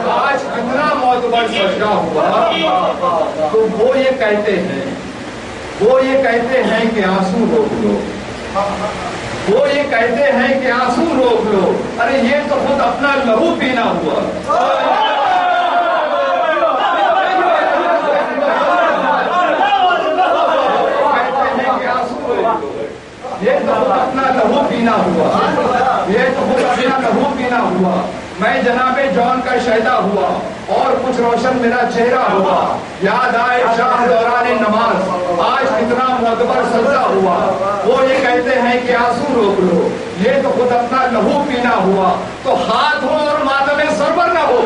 آج کتنا موت پر سجدہ تو وہ یہ کہتے ہیں کہ آنسو روک لو، وہ یہ کہتے ہیں کہ آنسو روک لو، ارے یہ تو خود اپنا لہو پینا ہوا۔ یہ تو خود اپنا لہو پینا ہوا، یہ تو خود اپنا لہو پینا ہوا۔ میں جناب جون کا شہدا ہوا اور کچھ روشن میرا چہرہ ہوا، یاد آئے شاہ دوران نماز آج کتنا معتبر سجدہ ہوا۔ وہ یہ کہتے ہیں کہ آنسو روک لو، یہ تو خود اپنا لہو پینا ہوا، تو ہاتھ ہو اور ماتم سرور نہ ہو،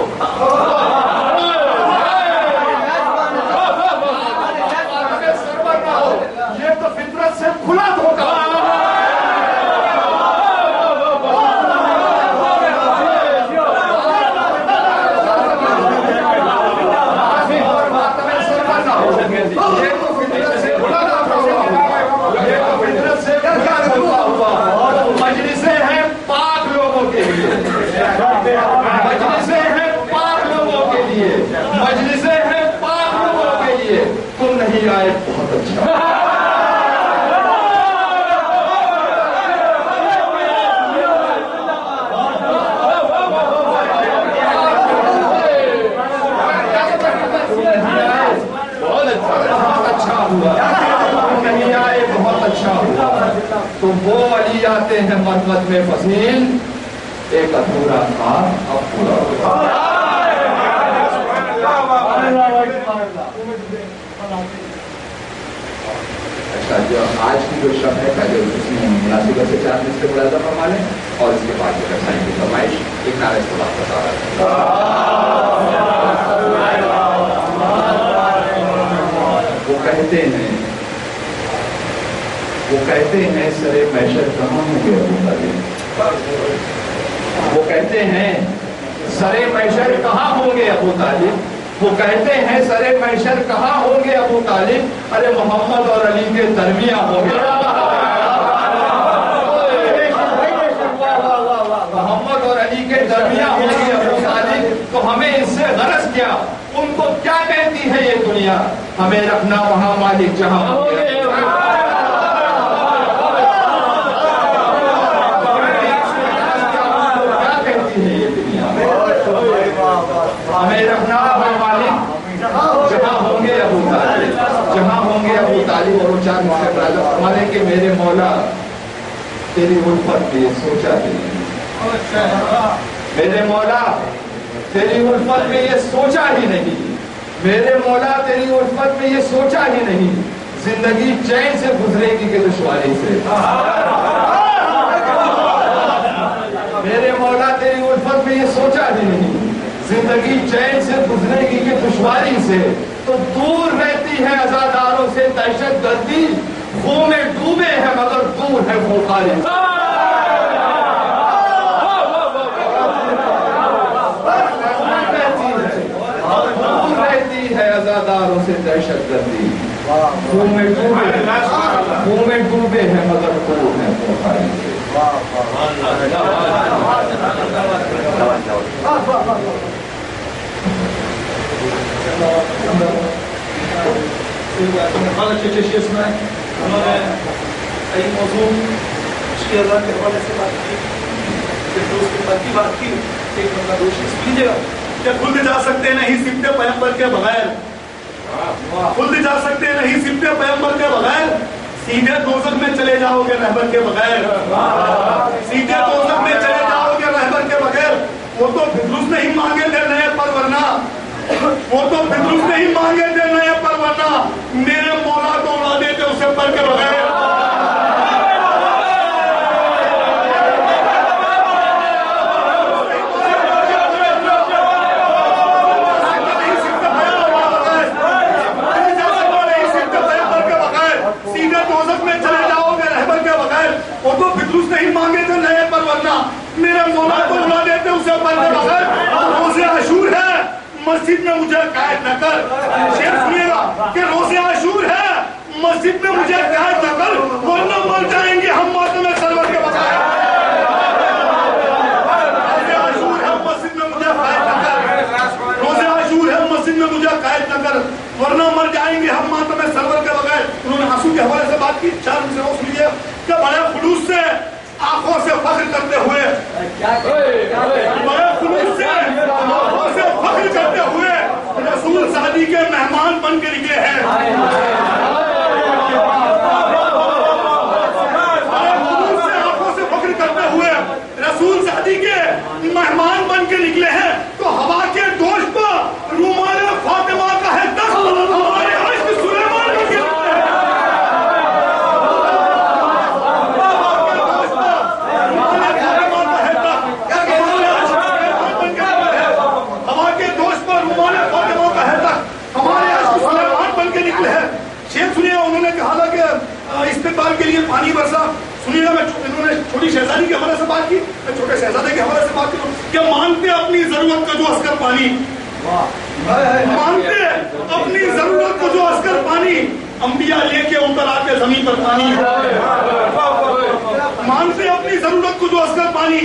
سرور نہ ہو، یہ تو فطرت سے کھلا دھوکا۔ مجلسیں ہیں پاک لوگوں کے لیے، مجلسیں ہیں پاک لوگوں کے لیے، مجلسیں ہیں پاک لوگوں کے لیے، تم نہیں آئے بہت اچھا۔ تو وہ علی آتے ہیں مدمت میں فصیل، ایک ادھورا تھا اب پورا ہوا۔ اچھا جو آج کی جو شب ہے پہلے اس میں مناسبت سے 4 منٹ سے ملاحظہ فرما لیں اور اس کے بعد جو رسائی کی فرمائش ایک نعرہ اس کو واپس آ رہا ہے۔ وہ کہتے ہیں سر محشر کہاں ہوں گے ابو طالب، وہ کہتے ہیں سر محشر کہاں ہوں گے ابو طالب، وہ کہتے ہیں سر محشر کہاں ہوں گے ابو طالب، ارے محمد اور علی کے درمیان ہوں گے، محمد اور علی کے درمیان ہوں گے ابو طالب، تو ہمیں اس سے غرض کیا، ان کو کیا کہتی ہے یہ دنیا، ہمیں رکھنا وہاں مالک جہاں ہوں گے، ہمیں رکھنا ہے مالک جہاں ہوں گے ابو طالب، جہاں ہوں گے ابو طالب۔ اور وہ 4 منٹ فرمانے کہ میرے مولا تیری الفت میں سوچا ہی نہیں، میرے مولا تیری الفت میں یہ سوچا ہی نہیں، میرے مولا تیری الفت میں یہ سوچا ہی نہیں، زندگی چین سے گزرے گی کہ دشواری سے، میرے مولا تیری الفت میں یہ سوچا ہی نہیں، زندگی چین سے گزرے گی کہ دشواری سے، تو دور رہتی ہے عزاداروں سے دہشت گردی، خون میں ڈوبے ہیں مگر دور ہے وہ خالی، دور رہتی ہے عزاداروں سے دہشت گردی، خون میں ڈوبے ہیں مگر دور ہے وہ خالی سے۔ بہت اچھے شیئر سنائے انہوں نے، کئی موضوع عشق اللہ کے حوالے سے بات کی، دوست کے پاس کی بات کی، ایک بندہ دوشی لیجیے گا کہ خود جا سکتے نہیں سمتے پیغمبر کے بغیر، خود جا سکتے نہیں سمتے پیغمبر کے بغیر، سیدھے دوزخ میں چلے جاؤ گے رہبر کے بغیر، سیدھے دوزخ میں چلے جاؤ گے رہبر کے بغیر، وہ تو فردوس نہیں مانگے تھے نئے پر ورنہ، وہ تو فردوس نہیں مانگے تھے نئے پر ورنہ میرے مولا کو اڑا دیتے اسے پر کے بغیر، وہ تو فردوس نہیں مانگے تھے نئے پر ورنہ میرے مولا کو اڑا دیتے اسے پر کے بغیر، روز عاشور ہے مسجد میں مجھے قید نہ کر، شیخ سنیے گا کہ روز عاشور ہے مسجد میں مجھے قید نہ کر ورنہ مر جائیں گے ہم ماتم سرور کے بغیر، روز عاشور ہے مسجد میں مجھے قید نہ کر، روز عاشور ہے مسجد میں مجھے قید نہ کر ورنہ مر جائیں لیے پانی برسا. سنیے گا, انہوں نے چھوٹی شہزادی کے حوالے سے بات کی, میں چھوٹے شہزادے کے حوالے سے بات کروں. کیا مانگتے اپنی ضرورت کا جو عسکر پانی, مانگتے اپنی ضرورت کو جو عسکر پانی, انبیاء لے کے اتر آتے زمین پر پانی. مانگتے اپنی ضرورت کو جو عسکر پانی,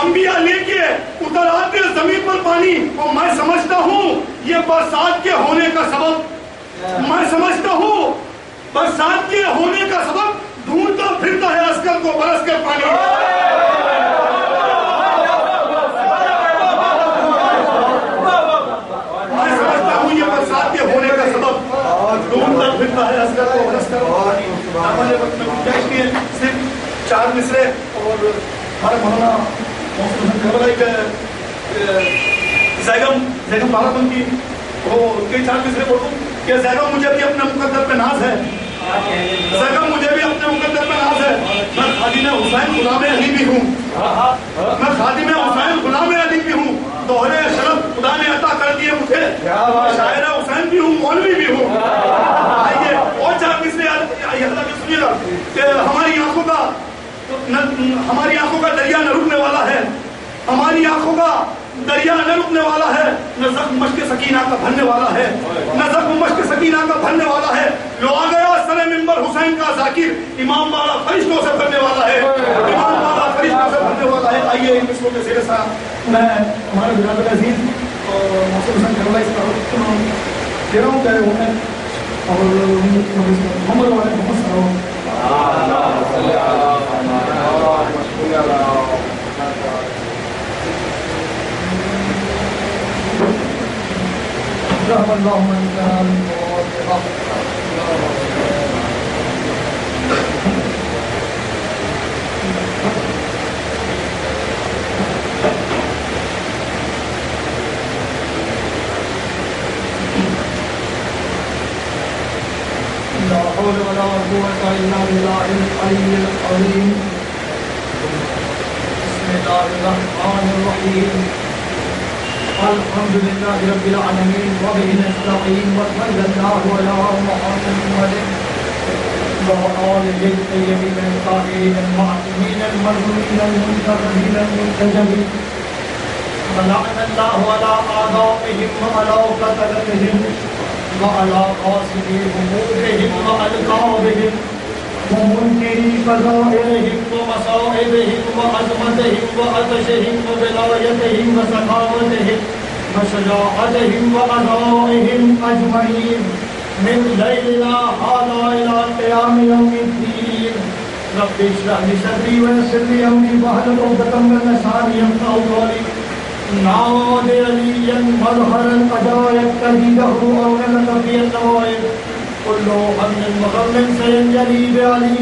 انبیاء لے کے اتر آتے زمین پر پانی. اور میں سمجھتا ہوں یہ برسات کے ہونے کا سبب, میں سمجھتا ہوں برسات کے ہونے کا سبب ڈھونڈتا پھرتا ہے عسکر کو برس کر پانی. میں سمجھتا ہوں یہ برسات کے ہونے کا سبب ڈھونڈتا پھرتا ہے عسکر کو برس کر پانی. ہمارے وقت میں گنجائش نہیں ہے, صرف 4 مصرے. اور ہمارے مولانا زیگم بارہپن کی وہ کے 4 مصرے پڑھوں کہ زیگم مجھے بھی اپنے مقدر پہ ناز ہے, زیگم مجھے بھی اپنے مقدر پہ ناز ہے. میں خادم حسین غلام علی بھی ہوں, میں خادم حسین غلام علی بھی ہوں. دوہرے شرف خدا نے عطا کر دیے مجھے, شاعر حسین بھی ہوں, مولوی بھی ہوں. آئیے اور 4 مصرے اللہ کے سنیے گا کہ ہماری آنکھوں کا دریا نہ رکنے والا ہے, ہماری آنکھوں کا دریا نہ رکنے والا ہے, نہ زخم مشق سکینہ کا بھرنے والا ہے, نہ زخم مشق سکینہ کا بھرنے والا ہے. لو آ گیا سر منبر حسین کا ذاکر, امام بالا فرشتوں سے بھرنے والا ہے, امام بالا فرشتوں سے بھرنے والا ہے. آئیے ان مصروں کے زیر سا میں ہمارے برادر عزیز اور محسن حسین کربلا اس کا دے رہا ہوں کہ انہیں اور محمد والے محمد صلی لا حول ولا قوة إلا بالله العلي العظيم. بسم الله الرحمن الرحيم. الحمد لله رب العالمين وبه نستعين وصلى الله على محمد وآله الطيبين الطاهرين المعصومين المرضوين المنتظرين المنتجبين. ولعن الله على أعدائهم وعلى قتلتهم وعلى قاصدي همومهم وألقابهم ومنكري فضائلهم ومصائبهم وعظمتهم وعطشهم وبلايتهم وسخاوتهم وشجاعتهم وعطائهم أجمعين من ليلنا هذا إلى قيام يوم الدين. رب اشرح لي صدري ويسر لي أمري واحلل عقدة من لساني يفقهوا قولي. نعود عليا مظهر الأجايب تهيده أولا في النوائب كل هم وغم سينجلي بعلي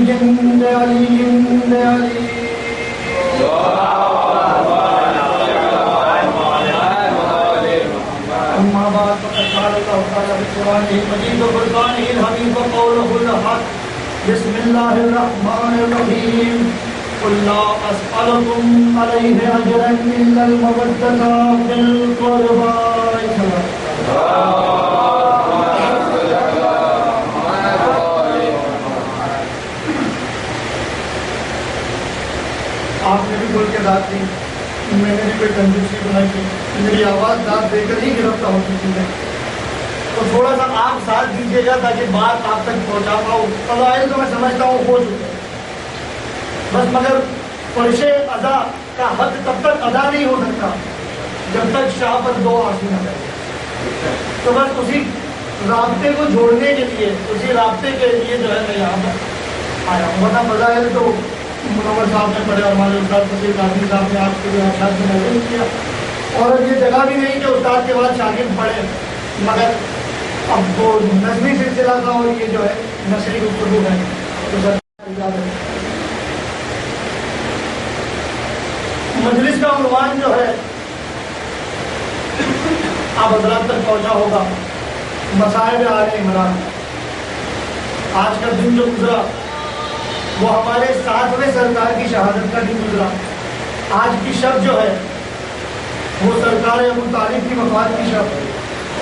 بعلي بعلي. أما بعد فقد قال الله تعالى في قرآنه المجيد وفرقانه الحميد وقوله الحق. بسم الله الرحمن الرحيم. قل لا أسألكم عليه أجرا إلا المودة في القربى. آپ نے بھی بول کے داد دی, میں نے بھی کوئی کنجوسی بنائی تھی, میری آواز داد دے کر ہی گرفتار ہو چکی ہے. تو تھوڑا سا آپ ساتھ دیجیے گا تاکہ بات آپ تک پہنچا پاؤں. فضائل تو میں سمجھتا ہوں ہو چکے, بس مگر فرش ادا کا حد تب تک ادا نہیں ہو سکتا جب تک شاہ پر 2 آنسو نہ بہے. تو بس اسی رابطے کو جوڑنے کے لیے, اسی رابطے کے لیے جو ہے میں یہاں پر آیا ہوں. ورنہ فضائل تو منور صاحب نے پڑھے اور ہمارے استاد فصیح قاسمی صاحب نے آپ کے لیے ارشاد میں محفوظ کیا, اور یہ جگہ بھی نہیں کہ استاد کے بعد شاگرد پڑھے, مگر اب وہ نظمی سلسلہ تھا اور یہ جو ہے نثری گفتگو ہے. تو مجلس کا عنوان جو ہے آپ حضرات تک پہنچا ہوگا, مصائب آل عمران. آج کا دن جو گزرا وہ ہمارے 7ویں سرکار کی شہادت کا دن گزرا. آج کی شب جو ہے وہ سرکار ابو طالب کی وفات کی شب,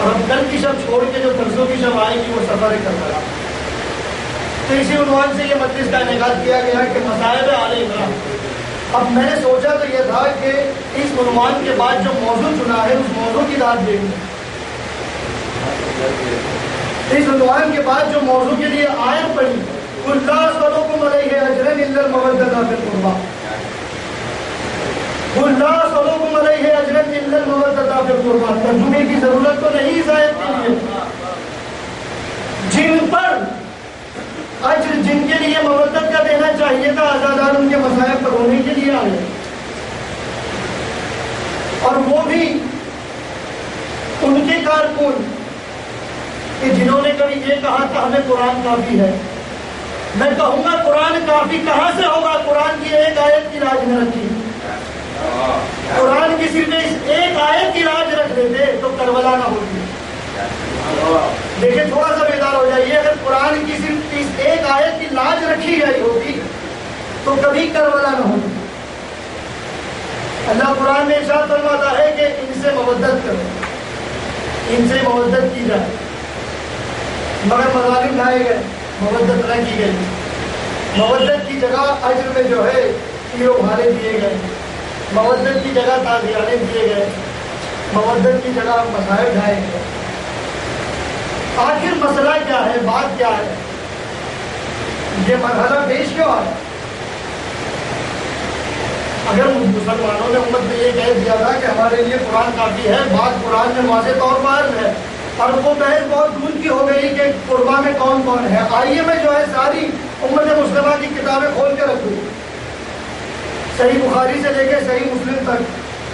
اور اب کل کی شب چھوڑ کے جو پرسوں کی شب آئے گی وہ سفر کربلا. تو اسی عنوان سے یہ مجلس کا انعقاد کیا گیا کہ مصائب آل عمران. اب میں نے سوچا تو یہ تھا کہ اس عنوان کے بعد جو موضوع چنا ہے اس موضوع کی داد دیں گے. اس عنوان کے بعد جو موضوع کے لیے آیت پڑھی قُلْ لَا أَسْأَلُكُمْ عَلَيْهِ أَجْرًا إِلَّا الْمَوَدَّةَ فِي الْقُرْبَىٰ. قُلْ لَا أَسْأَلُكُمْ عَلَيْهِ أَجْرًا إِلَّا الْمَوَدَّةَ فِي الْقُرْبَىٰ. ترجمے کی ضرورت تو نہیں اس آیت کے لیے. جن پر اجر جن کے لیے مودت کا دینا چاہیے تھا آزادار ان کے مصائب پر ہونے کے لیے آئے اور وہ بھی ان کے کارکن کہ جنہوں نے کبھی یہ کہا تھا ہمیں قرآن کافی ہے. میں کہوں گا قرآن کافی کہاں سے ہوگا؟ قرآن کی ایک آیت کی لاج نہ رکھی. قرآن کی صرف اس ایک آیت کی لاج رکھ دیتے تو کربلا نہ ہوتی. دیکھیں تھوڑا سا بیدار ہو جائیے. اگر قرآن کی صرف اس ایک آیت کی لاج رکھی گئی ہوتی تو کبھی کربلا نہ ہوتی. اللہ قرآن میں ارشاد فرماتا ہے کہ ان سے مودت کرو, ان سے مودت کی جائے. مگر مظالم لائے گئے, مودت نہ کی گئی. مودت کی جگہ اجر میں جو ہے تیرو بھالے دیے گئے, مودت کی جگہ تازیانے دیے گئے, مودت کی جگہ مصائب ڈھائے گئے. آخر مسئلہ کیا ہے؟ بات کیا ہے؟ یہ مرحلہ پیش کیوں آیا؟ اگر مسلمانوں نے امت میں یہ کہہ دیا تھا کہ ہمارے لیے قرآن کافی ہے, بات قرآن میں واضح طور پر ہے, اور وہ بحث بہت دور کی ہو گئی کہ قربا میں کون کون ہے. آئیے میں جو ہے ساری امت مسلمہ کی کتابیں کھول کے رکھ دوں, صحیح بخاری سے لے کے صحیح مسلم تک,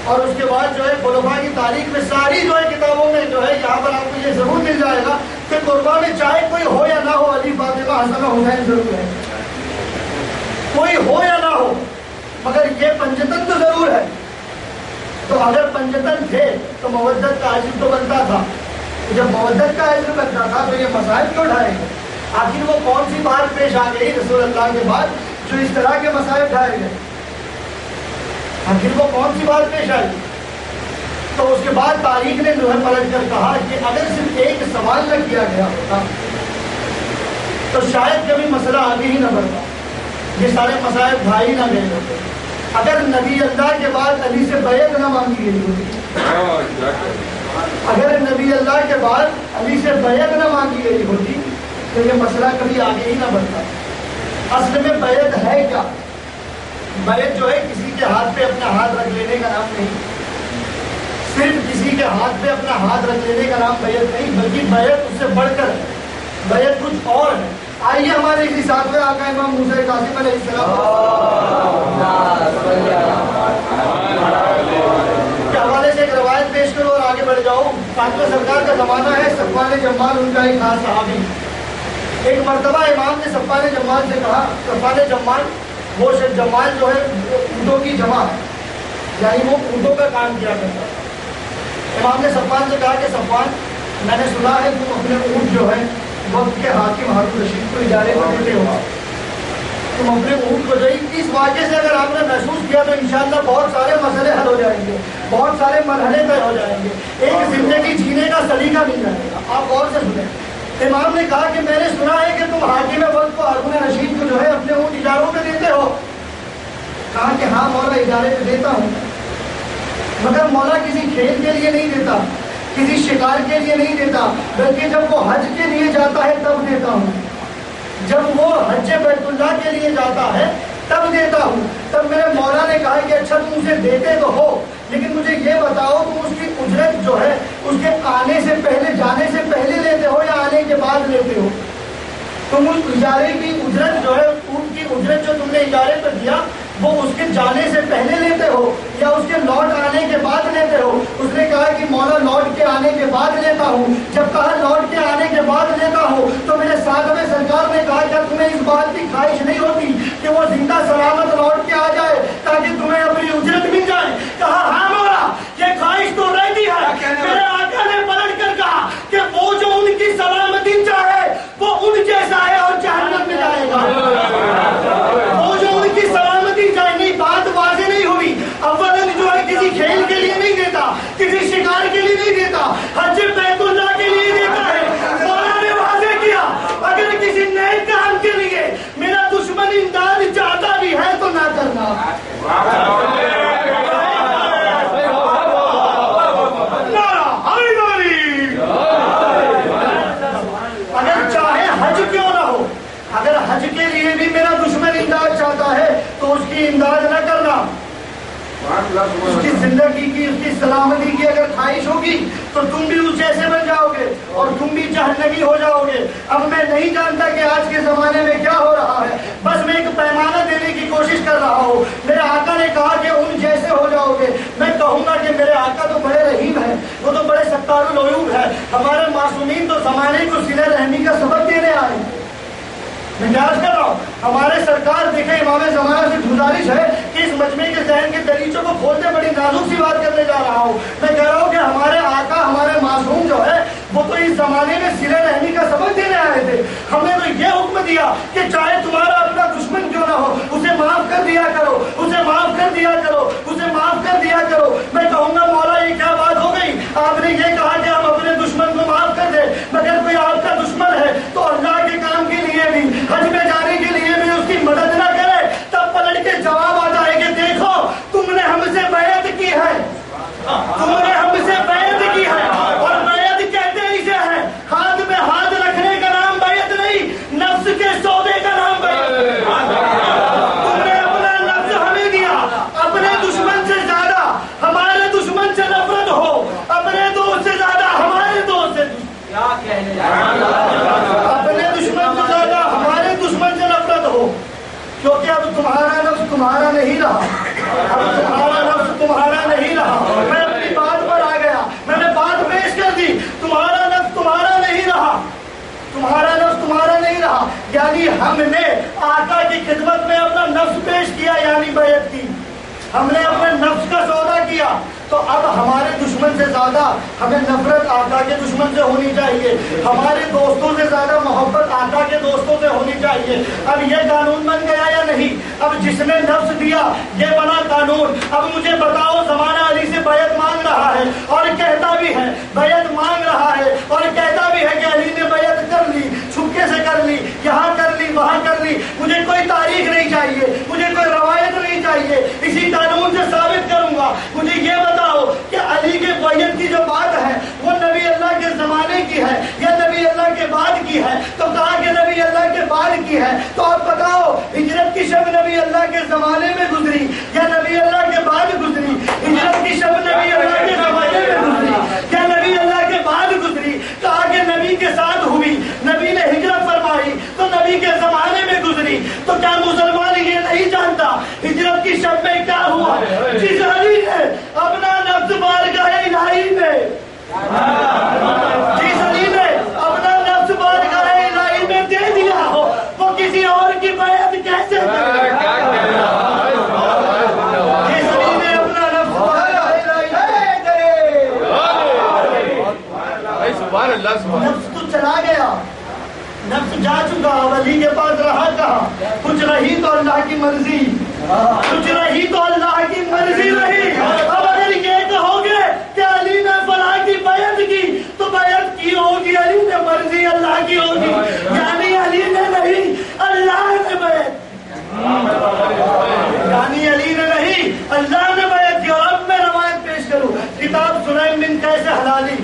اور اس کے بعد جو ہے خلفاء کی تاریخ میں ساری جو ہے کتابوں میں جو ہے یہاں پر آپ کو یہ ضرور مل جائے گا کہ قربا میں چاہے کوئی ہو یا نہ ہو, علی فاطمہ حسن حسین ضرور ہے, کوئی ہو یا نہ ہو, مگر یہ پنجتن تو ضرور ہے. تو اگر پنجتن تھے تو مودت کا اجر تو بنتا تھا. جب مودت کا اجر بنتا تھا تو یہ مسائل کیوں ڈھائے گئے؟ آخر وہ کون سی بات پیش آ گئی رسول اللہ کے بعد جو اس طرح کے مسائل ڈھائے گئے؟ آخر وہ کون سی بات پیش آئی؟ تو اس کے بعد تاریخ نے جو ہے پلٹ کر کہا کہ اگر صرف ایک سوال نہ کیا گیا ہوتا تو شاید کبھی مسئلہ آگے ہی نہ بڑھتا, یہ سارے مسائل ڈھائی نہ گئے ہوتے. اگر نبی اللہ کے بعد علی سے بیعت نہ مانگی گئی ہوتی, اگر نبی اللہ کے بعد علی سے بیعت نہ مانگی گئی ہوتی تو یہ مسئلہ کبھی آگے ہی نہ بڑھتا. اصل میں بیعت ہے کیا؟ بیعت جو ہے کسی کے ہاتھ پہ اپنا ہاتھ رکھ لینے کا نام نہیں, صرف کسی کے ہاتھ پہ اپنا ہاتھ رکھ لینے کا نام بیعت نہیں, بلکہ بیعت اس سے بڑھ کر ہے, بیعت کچھ اور ہے. آئیے ہمارے اسی ساتویں آقا امام موسیٰ کاظم علیہ السلام کے حوالے سے ایک روایت پیش کرو اور آگے بڑھ جاؤ. فاطمہ سرکار کا زمانہ ہے, صفوان جمال ان کا ایک خاص صحابی. ایک مرتبہ امام نے صفوان جمال سے کہا, صفوان جمال وہ شخص جمال جو ہے اونٹوں کی جمع ہے, یعنی وہ اونٹوں کا کام کیا کرتا ہے. امام نے صفوان سے کہا کہ صفوان میں نے سنا ہے تم اپنے اونٹ جو ہے وقت کے حاکم ہارون رشید کو اجارے پر دیتے ہو, تم اپنے اونٹ کو جو اس واقعے سے اگر آپ نے محسوس کیا تو انشاءاللہ بہت سارے مسئلے حل ہو جائیں گے, بہت سارے مرحلے طے ہو جائیں گے, ایک زندگی جینے کا سلیقہ مل جائے گا. آپ غور سے سنیں. امام نے کہا کہ میں نے سنا ہے کہ تم حاکم وقت کو ہارون رشید کو جو ہے اپنے اونٹ اجاروں پہ دیتے ہو. کہا کہ ہاں مولا اجارے پہ دیتا ہوں, مگر مولا کسی کھیل کے لیے نہیں دیتا, کسی شکار کے لیے نہیں دیتا, بلکہ جب وہ حج کے لیے جاتا ہے تب دیتا ہوں. جب وہ حج بیت اللہ کے لیے جاتا ہے تب دیتا ہوں. تب میرے مولا نے کہا کہ اچھا تم اسے دیتے تو ہو, لیکن مجھے یہ بتاؤ تم اس کی اجرت جو ہے اس کے آنے سے پہلے, جانے سے پہلے لیتے ہو یا آنے کے بعد لیتے ہو؟ تم اس اجارے کی اجرت جو ہے, اونٹ کی اجرت جو تم نے اجارے پہ دیا وہ اس کے جانے سے پہلے لیتے ہو یا اس کے لوٹ آنے کے بعد لیتے ہو؟ اس نے کہا کہ مولا لوٹ کے آنے کے بعد لیتا ہوں. جب کہا لوٹ کے آنے کے بعد لیتا ہوں تو میرے ساتویں سرکار نے کہا کیا تمہیں اس بات کی خواہش نہیں ہوتی کہ وہ زندہ سلامت لوٹ کے آ جائے تاکہ تمہیں اپنی اجرت مل جائے؟ کہا ہاں مولا یہ خواہش تو رہتی ہے. میرے آقا نے پلٹ کر کہا کہ وہ جو ان کی سلامتی چاہے وہ ان جیسا ہے اور جہنم میں جائے گا. وہ جو ان کی سلامتی چاہے, نہیں بات واضح نہیں ہوئی. اول اس کی زندگی کی، اس کی سلامتی کی اگر خواہش ہوگی تو تم بھی اس جیسے بن جاؤ گے اور تم بھی جہنمی ہو جاؤ گے۔ اب میں نہیں جانتا کہ آج کے زمانے میں کیا ہو رہا ہے، بس میں ایک پیمانہ دینے کی کوشش کر رہا ہوں۔ میرے آقا نے کہا کہ ان جیسے ہو جاؤ گے، میں کہوں گا کہ میرے آقا تو بڑے رحیم ہیں، وہ تو بڑے ستار العیوب ہے، ہمارے معصومین تو زمانے کو صلہ رحمی کا سبق دینے آئے۔ میں کیا کر رہا ہوں، ہمارے سرکار دیکھیں امام زمانہ سے گزارش ہے کہ اس مجمع کے ذہن کے دریچوں کو کھولتے بڑی نازک سی بات کرنے جا رہا ہوں۔ میں کہہ رہا ہوں کہ ہمارے آقا، ہمارے معصوم جو ہے وہ تو اس زمانے میں صلہ رحمی کا سبق دینے آئے تھے۔ ہم نے تو یہ حکم دیا کہ چاہے تمہارا اپنا دشمن کیوں نہ ہو اسے معاف کر دیا کرو، اسے معاف کر دیا کرو، اسے معاف کر دیا کرو۔ میں کہوں گا مولا یہ کیا بات ہو گئی، آپ نے یہ کہا کہ ہم اپنے دشمن کو معاف کر دیں، مگر کوئی آپ کا دشمن ہے تو اللہ کے کام کے لیے بھی، حج میں جانے کے لیے بھی اس کی مدد نہ کرے، تب پلٹ کے جواب آ جائے کہ دیکھو تم نے ہم سے بیعت کی ہے، تم نے ہم سے بیعت کی ہے، اور بیعت کہتے اسے ہے ہاتھ میں ہاتھ رکھنے کا نام بیعت نہیں، نفس کے سودے کا نام بیعت ہے۔ تم نے اپنا نفس ہمیں دیا، اپنے دشمن سے زیادہ ہمارے دشمن سے نفرت ہو، اپنے دوست سے زیادہ ہمارے دوست سے، اپنے دشمن سے زیادہ ہمارے دشمن سے نفرت ہو، کیونکہ اب تمہارا نفس تمہارا نہیں رہا، اب تمہارا نفس تمہارا نہیں رہا۔ میں اپنی بات پر آ گیا، میں نے بات پیش کر دی، تمہارا نفس تمہارا نہیں رہا، تمہارا نفس تمہارا نہیں رہا، یعنی ہم نے آقا کی خدمت میں اپنا نفس پیش کیا، یعنی بیعت کی، ہم نے اپنے نفس کا سودا کیا، تو اب ہمارے دشمن سے زیادہ ہمیں نفرت آقا کے دشمن سے ہونی چاہیے، ہمارے دوستوں سے زیادہ محبت آقا کے دوستوں سے ہونی چاہیے۔ اب یہ قانون بن گیا یا نہیں؟ اب جس نے نفس دیا یہ بنا قانون۔ اب مجھے بتاؤ، زمانہ علی سے بیعت مانگ رہا ہے اور کہتا بھی ہے، بیعت مانگ رہا ہے اور کہتا بھی ہے کہ علی نے بیعت کر لی، چھپکے سے کر لی، یہاں کر لی، وہاں کر لی، مجھے کوئی تاریخ نہیں چاہیے، مجھے کوئی روایت نہیں چاہیے، اسی قانون سے ثابت کروں گا۔ مجھے یہ کہ علی کے بیعت کی جو بات ہے وہ نبی اللہ کے زمانے کی ہے یا نبی اللہ کے بعد کی ہے؟ تو کہا کہ نبی اللہ کے بعد کی ہے، تو آپ بتاؤ ہجرت کی شب نبی اللہ کے زمانے میں گزری یا نبی اللہ کے بعد گزری؟ ہجرت کی شب نبی اللہ کے زمانے میں گزری یا نبی اللہ کے بعد گزری؟ کہا کہ نبی کے ساتھ ہوئی، نبی نے ہجرت فرمائی تو نبی کے زمانے میں گزری۔ تو کیا مسلمان یہ نہیں جانتا ہجرت کی شب میں کیا ہوا؟ جس علی نے اپنا نفس بارگاہ الہی میں، جس علی نے اپنا نفس بارگاہ الہی میں دے دیا ہو، وہ کسی اور کی بیعت کیسے کرے؟ جس علی نے اپنا نفس بارگاہ الہی میں، نفس تو چلا گیا، نفس جا چکا، علی کے پاس رہا کہاں؟ کچھ رہی تو اللہ کی مرضی، کچھ رہی تو اللہ کی مرضی رہی۔ اب اگر یہ کہو گے کہ علی نے فلاں کی بیعت کی تو بیعت کی ہوگی، علی نے مرضی اللہ کی ہوگی، یعنی علی نے نہیں اللہ نے بیعت، یعنی علی نے نہیں اللہ نے بیعت کی۔ اور اب میں روایت پیش کروں، کتاب سلیم بن قیس حلالی،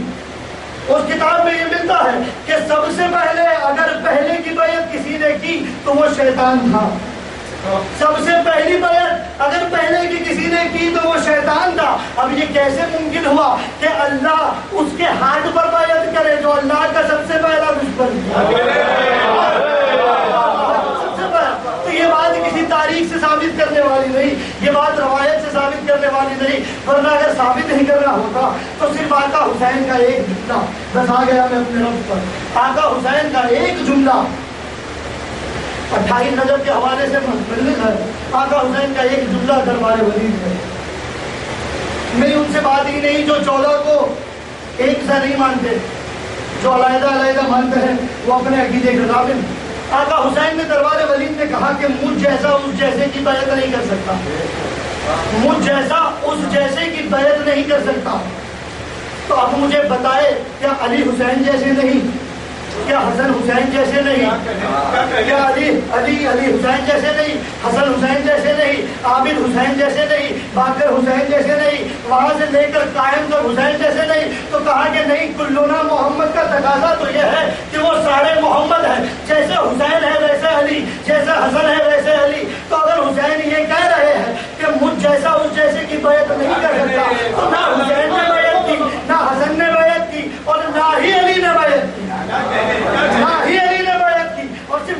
اس کتاب میں یہ ملتا ہے کہ سب سے پہلے اگر پہلے کی بیعت کسی نے کی تو وہ شیطان تھا، سب سے پہلی بیعت اگر پہلے کی کسی نے کی تو وہ شیطان تھا۔ اب یہ کیسے ممکن ہوا کہ اللہ اس کے ہاتھ پر بیعت کرے جو اللہ کا سب سے پہلا دشمن تو یہ بات کسی تاریخ سے ثابت کرنے والی نہیں، یہ بات روایت سے ثابت کرنے والی نہیں، ورنہ اگر ثابت نہیں کرنا ہوتا تو صرف آقا حسین کا ایک جملہ، بس آ گیا میں اپنے رب پر، آقا حسین کا ایک جملہ 28 نجب کے حوالے سے ملنے ہے، آقا حسین کا ایک جملہ دربار ولید ہے۔ میری ان سے بات ہی نہیں جو 14 کو ایک سا نہیں مانتے، جو علیحدہ علیحدہ مانتے ہیں وہ اپنے عقیدے کے قابل۔ آقا حسین نے دربار ولید نے کہا کہ مجھ جیسا اس جیسے کی بیعت نہیں کر سکتا، مجھ جیسا اس جیسے کی بیعت نہیں کر سکتا۔ تو اب مجھے بتائے کیا علی حسین جیسے نہیں، کیا حسن حسین جیسے نہیں، کیا علی حسین جیسے نہیں، حسن حسین جیسے نہیں، عابد حسین جیسے نہیں، باقر حسین جیسے نہیں، وہاں سے لے کر قائم تک حسین جیسے نہیں؟ تو کہا کہ نہیں، کلنا محمد کا تقاضا تو یہ ہے کہ وہ سارے محمد ہیں، جیسے حسین ہے ویسے علی، جیسے حسن ہے ویسے علی۔ تو اگر حسین یہ کہہ رہے ہیں کہ مجھ جیسا اس جیسے کی بیعت نہیں کر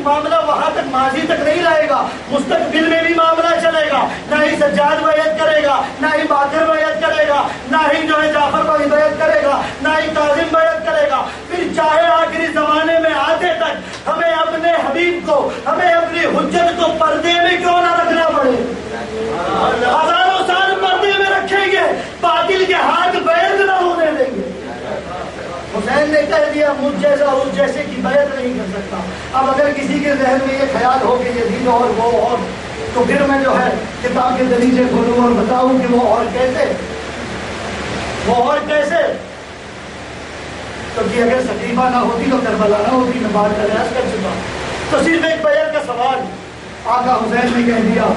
معاملہ وہاں تک ماضی تک نہیں رہے گا، مستقبل میں بھی معاملہ چلے گا. نہ ہی سجاد بیعت کرے گا، نہ ہی باقر بیعت کرے گا، نہ ہی جو ہے جعفر بھائی بیعت کرے گا، نہ ہی کاظم بیعت کرے گا. پھر چاہے آخری زمانے میں آتے تک ہمیں اپنے حبیب کو، ہمیں اپنی حجت کو پردے میں کیوں نہ رکھنا پڑے. ہزاروں سال پردے میں رکھیں گے، باطل کے ہاتھ بیعت نہ ہونے دیں گے. حسین نے کہہ دیا مجھ جیسا اس جیسے کی بیعت نہیں کر سکتا. اب اگر کسی کے ذہن میں یہ خیال ہو کہ یزید اور وہ اور، تو پھر میں جو ہے کتاب کے دریچے کھولوں اور بتاؤں کہ وہ اور کیسے، وہ اور کیسے. تو کہ اگر سقیفہ نہ ہوتی تو کربلا نہ ہوتی، میں بات کا ریاض کر چکا. تو صرف ایک بیعت کا سوال آقا حسین نے کہہ دیا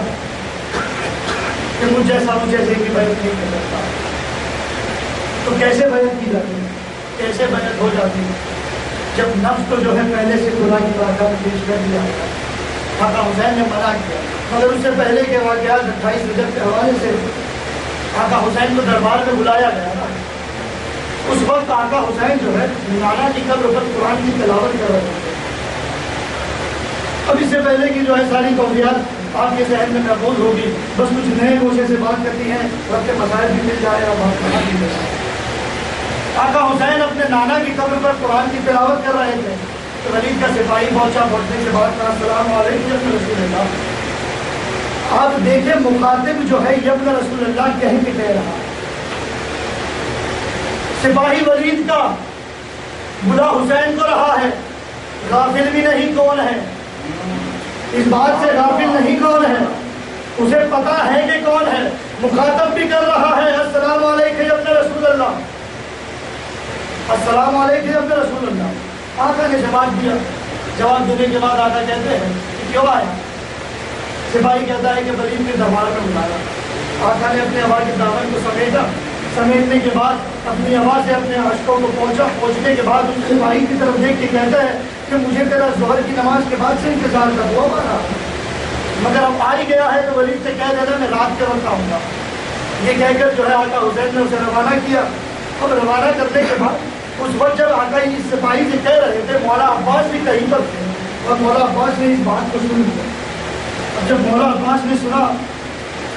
کہ مجھ جیسا مجھ جیسے کی بیعت نہیں کر سکتا. تو کیسے بیعت کی جاتی ہے، کیسے بیعت ہو جاتی ہے؟ جب نفس کو جو ہے پہلے سے خدا کی بارگاہ میں پیش کر دیا. آقا حسین نے منع کیا، مگر اس سے پہلے کے واقعات 28 رجب کے حوالے سے آقا حسین کو دربار میں بلایا گیا نا. اس وقت آقا حسین جو ہے نانا کی قبر پر قرآن کی تلاوت کر رہے تھے. اب اس سے پہلے کی جو ہے ساری توضیحات آپ کے ذہن میں محفوظ ہوگی، بس کچھ نئے گوشے سے بات کرتی ہیں، وقت مسائل بھی مل جائے اور بات کہاں بھی مل جائے. آقا حسین اپنے نانا کی قبر پر قرآن کی تلاوت کر رہے تھے. تو ولید کا سپاہی پہنچا، پہنچنے کے بعد کہا السلام علیکم یا رسول اللہ. آپ دیکھیں مخاطب جو ہے یبن رسول اللہ کہہ کے کہہ رہا. سپاہی ولید کا بلا حسین کو رہا ہے، غافل بھی نہیں کون ہے، اس بات سے غافل نہیں کون ہے، اسے پتا ہے کہ کون ہے. مخاطب بھی کر رہا ہے السلام علیکم یا رسول اللہ، السلام علیکم یا رسول اللہ. آقا نے جواب دیا. جواب دینے کے بعد آقا کہتے ہیں کہ کیوں آیا؟ سپاہی کہتا ہے کہ ولید نے دربار میں بلایا. آقا نے اپنے ہوا کی دامن کو سمیٹا، سمیٹنے کے بعد اپنی آواز سے اپنے عاشقوں کو پہنچا. پہنچنے کے بعد اس سپاہی کی طرف دیکھ کے کہتا ہے کہ مجھے تیرا ظہر کی نماز کے بعد سے انتظار کر ہوا ہمارا، مگر اب آ ہی گیا ہے تو ولید سے کہہ دینا میں رات کے وقت آؤں گا. یہ کہہ کر جو ہے آقا حسین نے اسے روانہ کیا. اب روانہ کرنے کے بعد اس وقت جب آقا اس سپاہی سے کہہ رہے تھے مولا عباس بھی کہیں پر تھے، اور مولا عباس نے اس بات کو سن لیا. اب جب مولا عباس نے سنا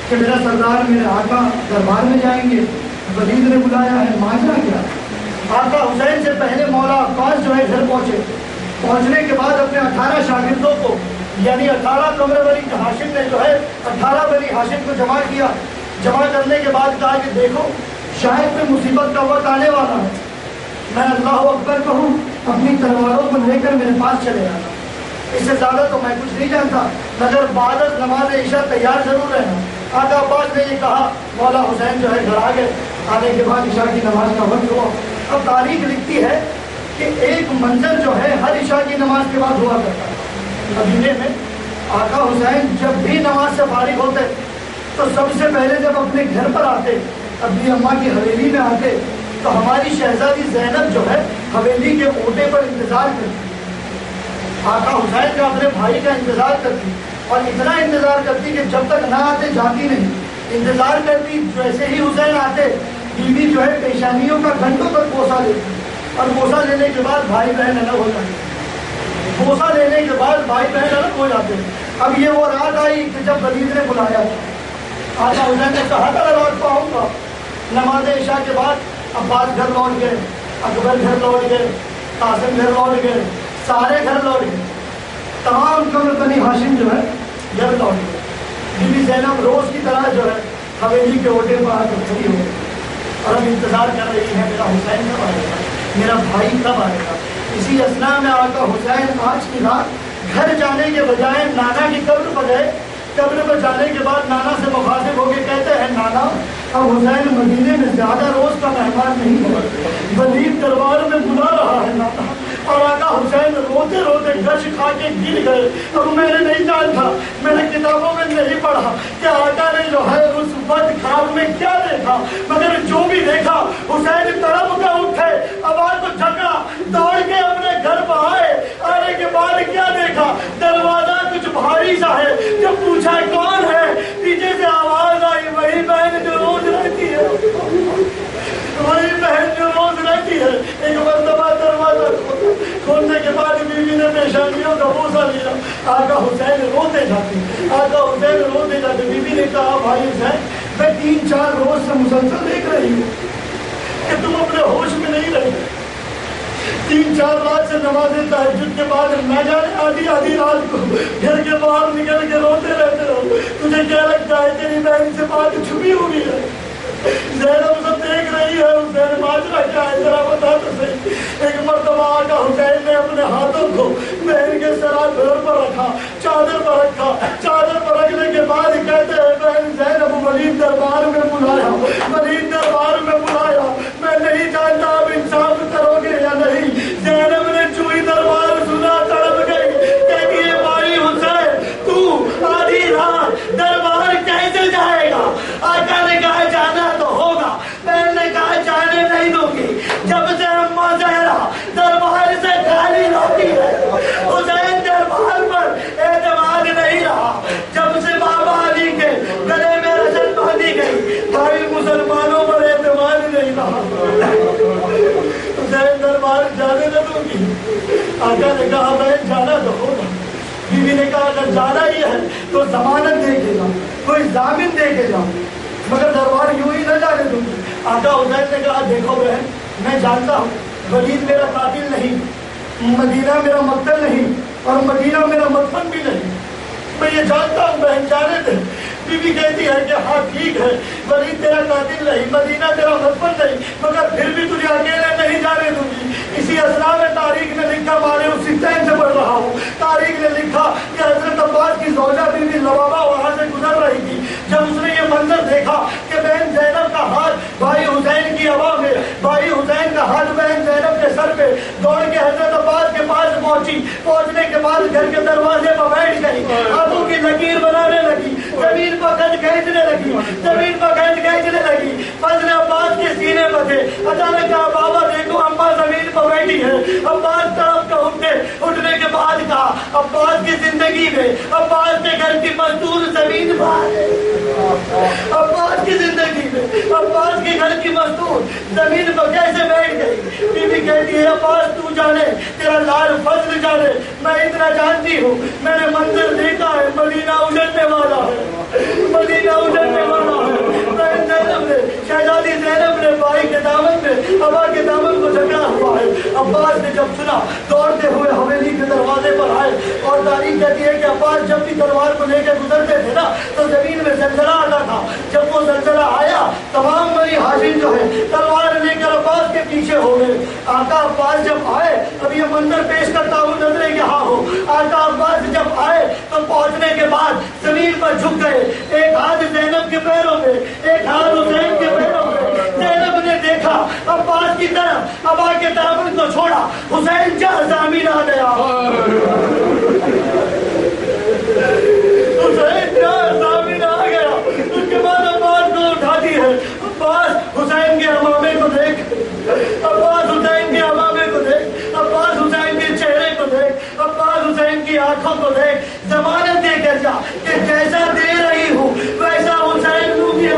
کہ میرا سردار میرے آقا دربار میں جائیں گے، ولید نے بلایا ہے، ماجرا کیا. آقا حسین سے پہلے مولا عباس جو ہے گھر پہنچے. پہنچنے کے بعد اپنے 18 شاگردوں کو یعنی 18 قمر بنی ہاشم نے جو ہے 18 بنی ہاشم کو جمع کیا. جمع کرنے کے بعد کہا کہ دیکھو شاید کوئی مصیبت کا وقت آنے والا ہے، میں اللہ اکبر کہوں اپنی تلواروں کو لے کر میرے پاس چلے آنا. اس سے زیادہ تو میں کچھ نہیں جانتا، مگر بعد از نماز عشاء تیار ضرور رہنا. آقا عباس نے یہ کہا. مولا حسین جو ہے گھر آ گئے. آنے کے بعد عشاء کی نماز کا وقت ہوا. اب تاریخ لکھتی ہے کہ ایک منظر جو ہے ہر عشاء کی نماز کے بعد ہوا کرتا ہے مدینے میں. آقا حسین جب بھی نماز سے فارغ ہوتے تو سب سے پہلے جب اپنے گھر پر آتے، اپنی اماں کی حویلی میں آتے، تو ہماری شہزادی زینب جو ہے حویلی کے اوٹے پر انتظار کرتی. آقا حسین کا اپنے بھائی کا انتظار کرتی، اور اتنا انتظار کرتی کہ جب تک نہ آتے جاتی نہیں. انتظار کرتی، جیسے ہی حسین آتے بیوی جو ہے پیشانیوں کا گھنٹوں تک بوسہ لیتی، اور بوسہ لینے کے بعد بھائی بہن الگ ہو جاتے. بوسہ لینے کے بعد بھائی بہن الگ ہو جاتے. اب یہ وہ رات آئی کہ جب ولید نے بلایا. آقا حسین نے کہا تھا رات کو آؤں گا. نماز عشاء کے بعد عباس گھر لوٹ گئے، اکبر گھر لوٹ گئے، قاسم گھر لوٹ گئے، سارے گھر لوٹ گئے. تمام قمر بنی ہاشم جو ہے گھر لوٹ گئے. بی بی زینب روز کی طرح جو ہے حویلی کے اوٹے پر آ کر کھڑی ہو گئی، اور اب انتظار کر رہی ہے میرا حسین کب آئے گا، میرا بھائی کب آئے گا. اسی اسنا میں آقا حسین آج کی رات گھر جانے کے بجائے نانا کی قبر پر گئے. قبر پر جانے کے بعد نانا سے مخاطب ہو کے کہتے ہیں نانا اب حسین مدینے میں زیادہ روز کا مہمان نہیں ہوا، ولید دربار میں بلا رہا ہے نانا. اور آقا حسین روتے روتے گش کھا کے گر گئے. اب میں نے نہیں جانتا، میں نے کتابوں میں نہیں پڑھا کہ آقا نے جو ہے اس وقت خواب میں کیا دیکھا، مگر جو بھی دیکھا حسین تڑپ کر اٹھے، آواز کو جھکا، دوڑ کے اپنے گھر پر آئے. آنے کے بعد کیا دیکھا، دروازہ کچھ بھاری سا ہے. جب پوچھا کون ہے، پیچھے سے آواز آئی وہی بہن جو روز رہتی ہے، وہی بہن جو روز رہتی ہے. ایک مرتبہ دروازہ کھولنے کے بعد بیوی نے پیشانیوں کا بوسہ لیا. بیوی نے کہا بھائی حسین میں 3-4 روز سے مسلسل دیکھ رہی ہوں کہ تم اپنے ہوش میں نہیں رہے. 3-4 رات سے نماز تہجد کے بعد نہ جانے آدھی رات کو گھر کے باہر نکل کے روتے رہتے ہو. تجھے کیا لگتا ہے تیری بہن سے بات چھپی ہوئی ہے؟ زینب سب دیکھ رہی ہے. حسین ماجرا کیا ہے ذرا بتا تو صحیح. ایک مرتبہ آقا حسین نے اپنے ہاتھوں کو بہن کے سرابر پر رکھا, چادر پر رکھا. چادر پر رکھنے کے بعد کہتے ہیں بہن زینب ولید دربار میں بلایا, ولید دربار میں بلایا. میں نہیں جانتا اب انصاف کرو گے یا نہیں. زینب نے چوئی دربار سنا, تڑپ گئی. کہتی ہے بھائی حسین تو آدھی رات دربار کیسے جائے گا؟ آقا نے کہا جانا تو ہوگا. بہن نے کہا جانے نہیں دوں گی. جب سے اماں زہرا دربار سے خالی روتی ہے, حسین دربار پر اعتماد نہیں رہا. جب سے بابا علی کے گلے میں رسن باندھی گئی, بھائی مسلمانوں پر اعتماد نہیں رہا. حسین دربار جانے نہ دوں گی. آقا نے کہا بہن جانا تو ہوگا. بیوی نے کہا اگر جانا ہی ہے تو ضمانت دے کے جاؤ, کوئی ضامن دے کے جاؤ, مگر دربار یوں ہی نہ جانے دوں گی. آقا حسین نے کہا دیکھو بہن میں جانتا ہوں ولید میرا قاتل نہیں, مدینہ میرا مقتل نہیں, اور مدینہ میرا مدفن بھی نہیں. میں یہ جانتا ہوں بہن جانے دے. بیوی کہتی ہے کہ ہاں ٹھیک ہے ولید تیرا قاتل نہیں, مدینہ تیرا مدفن نہیں, مگر پھر بھی تجھے اکیلے نہیں جانے دوں گی. اسی اسنا میں تاریخ نے لکھا, مارے اسی ٹائم سے پڑھ رہا ہوں, تاریخ نے لکھا کہ حضرت عباس کی زوجہ بی بی لبابہ وہاں سے گزر رہی تھی. جب اس نے یہ منظر دیکھا کہ بہن زینب کا ہاتھ بھائی حسین کی ہوا میں, بھائی حسین کا ہاتھ بہن زینب کے سر پہ, دوڑ کے حضرت عباس کے پاس پہنچی. پہنچنے کے بعد گھر کے دروازے پر بیٹھ گئی, ہاتھوں کی لکیر بنانے لگی, زمین پر گند کھینچنے لگی, زمین پر گند کھینچنے لگی. فضل عباس کے سینے پر تھے. اچانک کہا بابا دیکھو اماں زمین پر بیٹھی ہے. عباس طرف کا اٹھنے کے بعد کہا عباس کی زندگی میں عباس کے گھر کی مزدور زمین پر ہے. عباس کی زندگی میں عباس کے گھر کی مزدور زمین پر کیسے بیٹھ گئی؟ بیوی کہتی ہے عباس تو جانے, تیرا لال فضل جانے, میں اتنا جانتی ہوں میں نے منظر دیکھا ہے, مدینہ اجڑنے والا ہے, مدینہ اجڑنے والا ہے. بہن زینب نے, شہزادی زینب نے بھائی کے دامن میں ابا کے دامن کو جکڑا ہوا ہے. عباس نے جب سنا دوڑتے ہوئے حویلی کے دروازے پر آئے, اور تاریخ کہتی ہے کہ عباس جب بھی تلوار کو لے کے گزرتے تھے نا تو زمین میں زلزلہ آتا تھا. جب وہ زلزلہ آیا تمام بنی ہاشم جو ہے تلوار لے کر عباس کے پیچھے ہو گئے. آقا عباس جب آئے, اب یہ منظر پیش کرتا ہوں نظریں یہاں ہو. آقا عباس جب آئے تو پہنچنے کے بعد زمین پر جھک گئے, ایک ہاتھ زینب کے پیروں میں, ایک ہاتھ حسین کے پیروں میں. زینب نے دیکھا عباس کی طرف, ابا کے دامن کو چھوڑا, حسین جہاں زمین آ گیا. حسین جہاں زمین آ گیا. اس کے بعد عباس کو اٹھاتی ہے. عباس حسین کے امامے کو دیکھ, عباس حسین کے امامے کو دیکھ, عباس حسین کے چہرے کو دیکھ, عباس حسین کی آنکھوں کو دیکھ. ضمانت دے کر جا کہ جیسا دے رہی ہوں ویسا حسین لوں گی.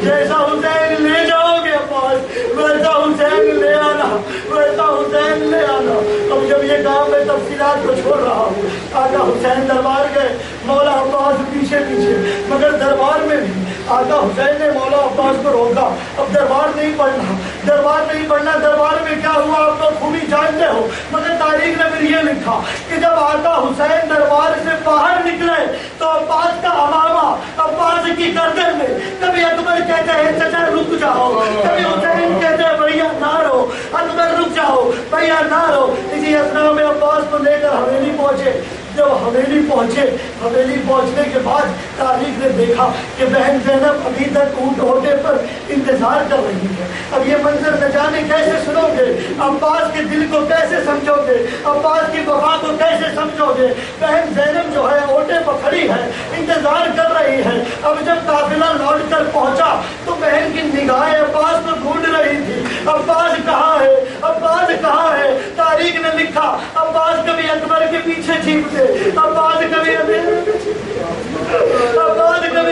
جیسا حسین لے جاؤ گے عباس ویسا حسین لے آنا, ویسا حسین لے آنا. اب جب یہ کام میں تفصیلات کو چھوڑ رہا ہوں, آقا حسین دربار گئے, مولا عباس پیچھے پیچھے, مگر دربار میں بھی آقا حسین نے مولا عباس کو روکا. اب دربار نہیں پڑھنا, دربار نہیں پڑھنا. دربار میں کیا ہوا آپ تو خوبی جانتے ہو, مگر تاریخ نے پھر یہ لکھا کہ جب آقا حسین دربار سے باہر نکلے تو عباس کا امامہ عباس کی گردن میں, کبھی اکبر کہتے ہیں چچا رک جاؤ, کبھی حسین کہتے ہیں بھیا نہ رو, اکبر رک جاؤ بھیا نہ رو. اسی اسنا میں عباس کو لے کر حویلی پہنچے. جب حویلی پہنچے, حویلی پہنچنے کے بعد تاریخ نے دیکھا کہ بہن زینب ابھی تک اونٹ ہونے پر انتظار کر رہی ہے. اب یہ منظر نہ جانے کیسے سنو گے, عباس کے دل کو کیسے سمجھو گے, عباس کی وفا کو کیسے سمجھو گے. بہن زینب جو ہے اوٹے پر کھڑی ہے, انتظار کر رہی ہے. اب جب قافلہ لوٹ کر پہنچا تو بہن کی نگاہیں عباس کو ڈھونڈ رہی تھی. عباس کہاں ہے, عباس کہاں ہے. تاریخ نے لکھا عباس کبھی اکبر کے پیچھے چھپتے, عباس کبھی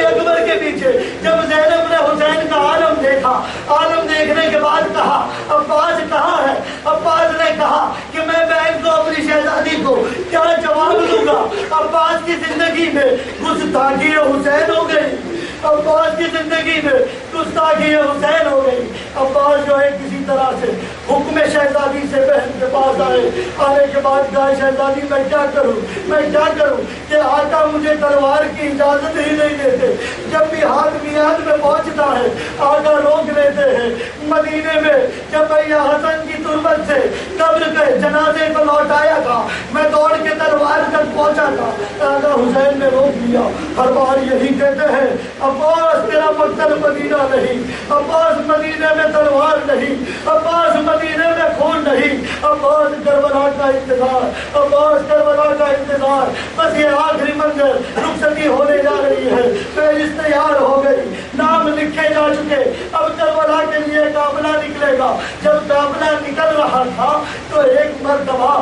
اکبر کے پیچھے. جب زینب نے حسین کا عالم دیکھا, عالم دیکھنے کے بعد کہا عباس کہاں ہے. عباس نے کہا کہ میں بہن کو, اپنی شہزادی کو کیا جواب دوں گا. عباس عباس کی زندگی میں گستاخی حسین ہو گئی، عباس کی زندگی میں گستاخی حسین ہو گئی۔ عباس جو ہے کسی طرح سے حکم شہزادی سے بہن کے پاس آنے کے بعد کہا شہزادی میں کیا کروں کہ آقا مجھے تلوار کی اجازت ہی نہیں دیتے، جب بھی ہاتھ میاد میں پہنچتا ہے آقا روک لیتے ہیں۔ مدینے میں جب بھیا حسن کی تربت سے قبر کے جنازے کو لوٹایا تھا، میں دوڑ کے تلوار تک پہنچا تھا، آقا حسین نے روک لیا۔ ہر بار یہی کہتے ہیں عباس تیرا مقتل مدینہ نہیں، عباس مدینے میں تلوار نہیں، عباس مدینے میں خون نہیں، عباس کربلا کا انتظار، عباس کربلا کا انتظار۔ بس یہ آخری منظر، رخصتی ہونے جا رہی ہے، فہرست تیار ہو گئی، نام لکھے جا چکے، اب کربلا کے لیے قافلہ نکلے گا۔ جب قافلہ نکل رہا تھا تو ایک مرتبہ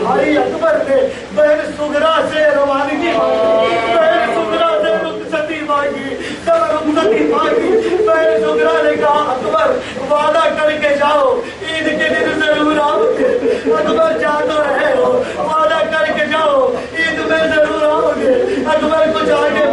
بھائی اکبر نے بہن سغرا سے روانگی مانگی، بہن سغرا سے رخصتی مانگی۔ جب رخصتی مانگی بہن سغرا نے کہا اکبر وعدہ کر کے جاؤ عید کے دن ضرور آؤ گے، اکبر جا تو رہے ہو، وعدہ کر کے جاؤ عید میں ضرور آؤ گے۔ اکبر کچھ آگے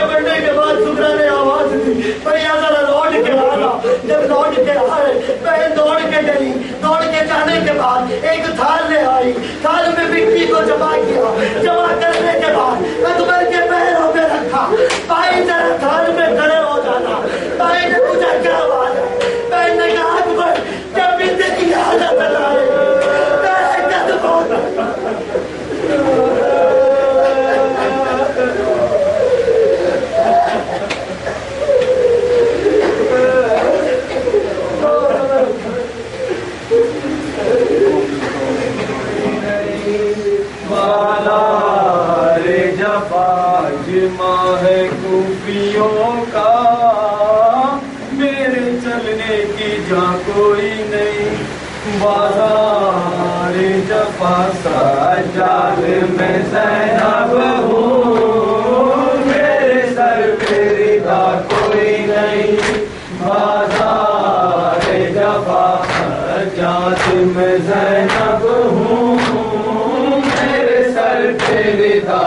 بڑھنے کے بعد سغرا نے آواز دی بھیا ذرا لوٹ کے آنا۔ جب لوٹ کے آئے بہن دوڑ کے گئی، دوڑ کے جانے کے بعد ایک تھال لے آئی، تھال میں مٹی کو جمع کیا، جمع کرنے کے بعد اکبر کے پیروں میں رکھا۔ بھائی ذرا تھال میں کھڑے ہو جانا۔ بھائی نے پوچھا کیا بات ہے؟ بہن نے کہا اکبر جب بھی تیری حالت لائے میرے قدموں ہے کوفیوں کا میرے چلنے کی جا کوئی نہیں، بازار جفا سجاد میں زینب ہوں، میرے سر پہ رضا کوئی نہیں، بازار جفا سجاد میں زینب ہوں، میرے سر پہ رضا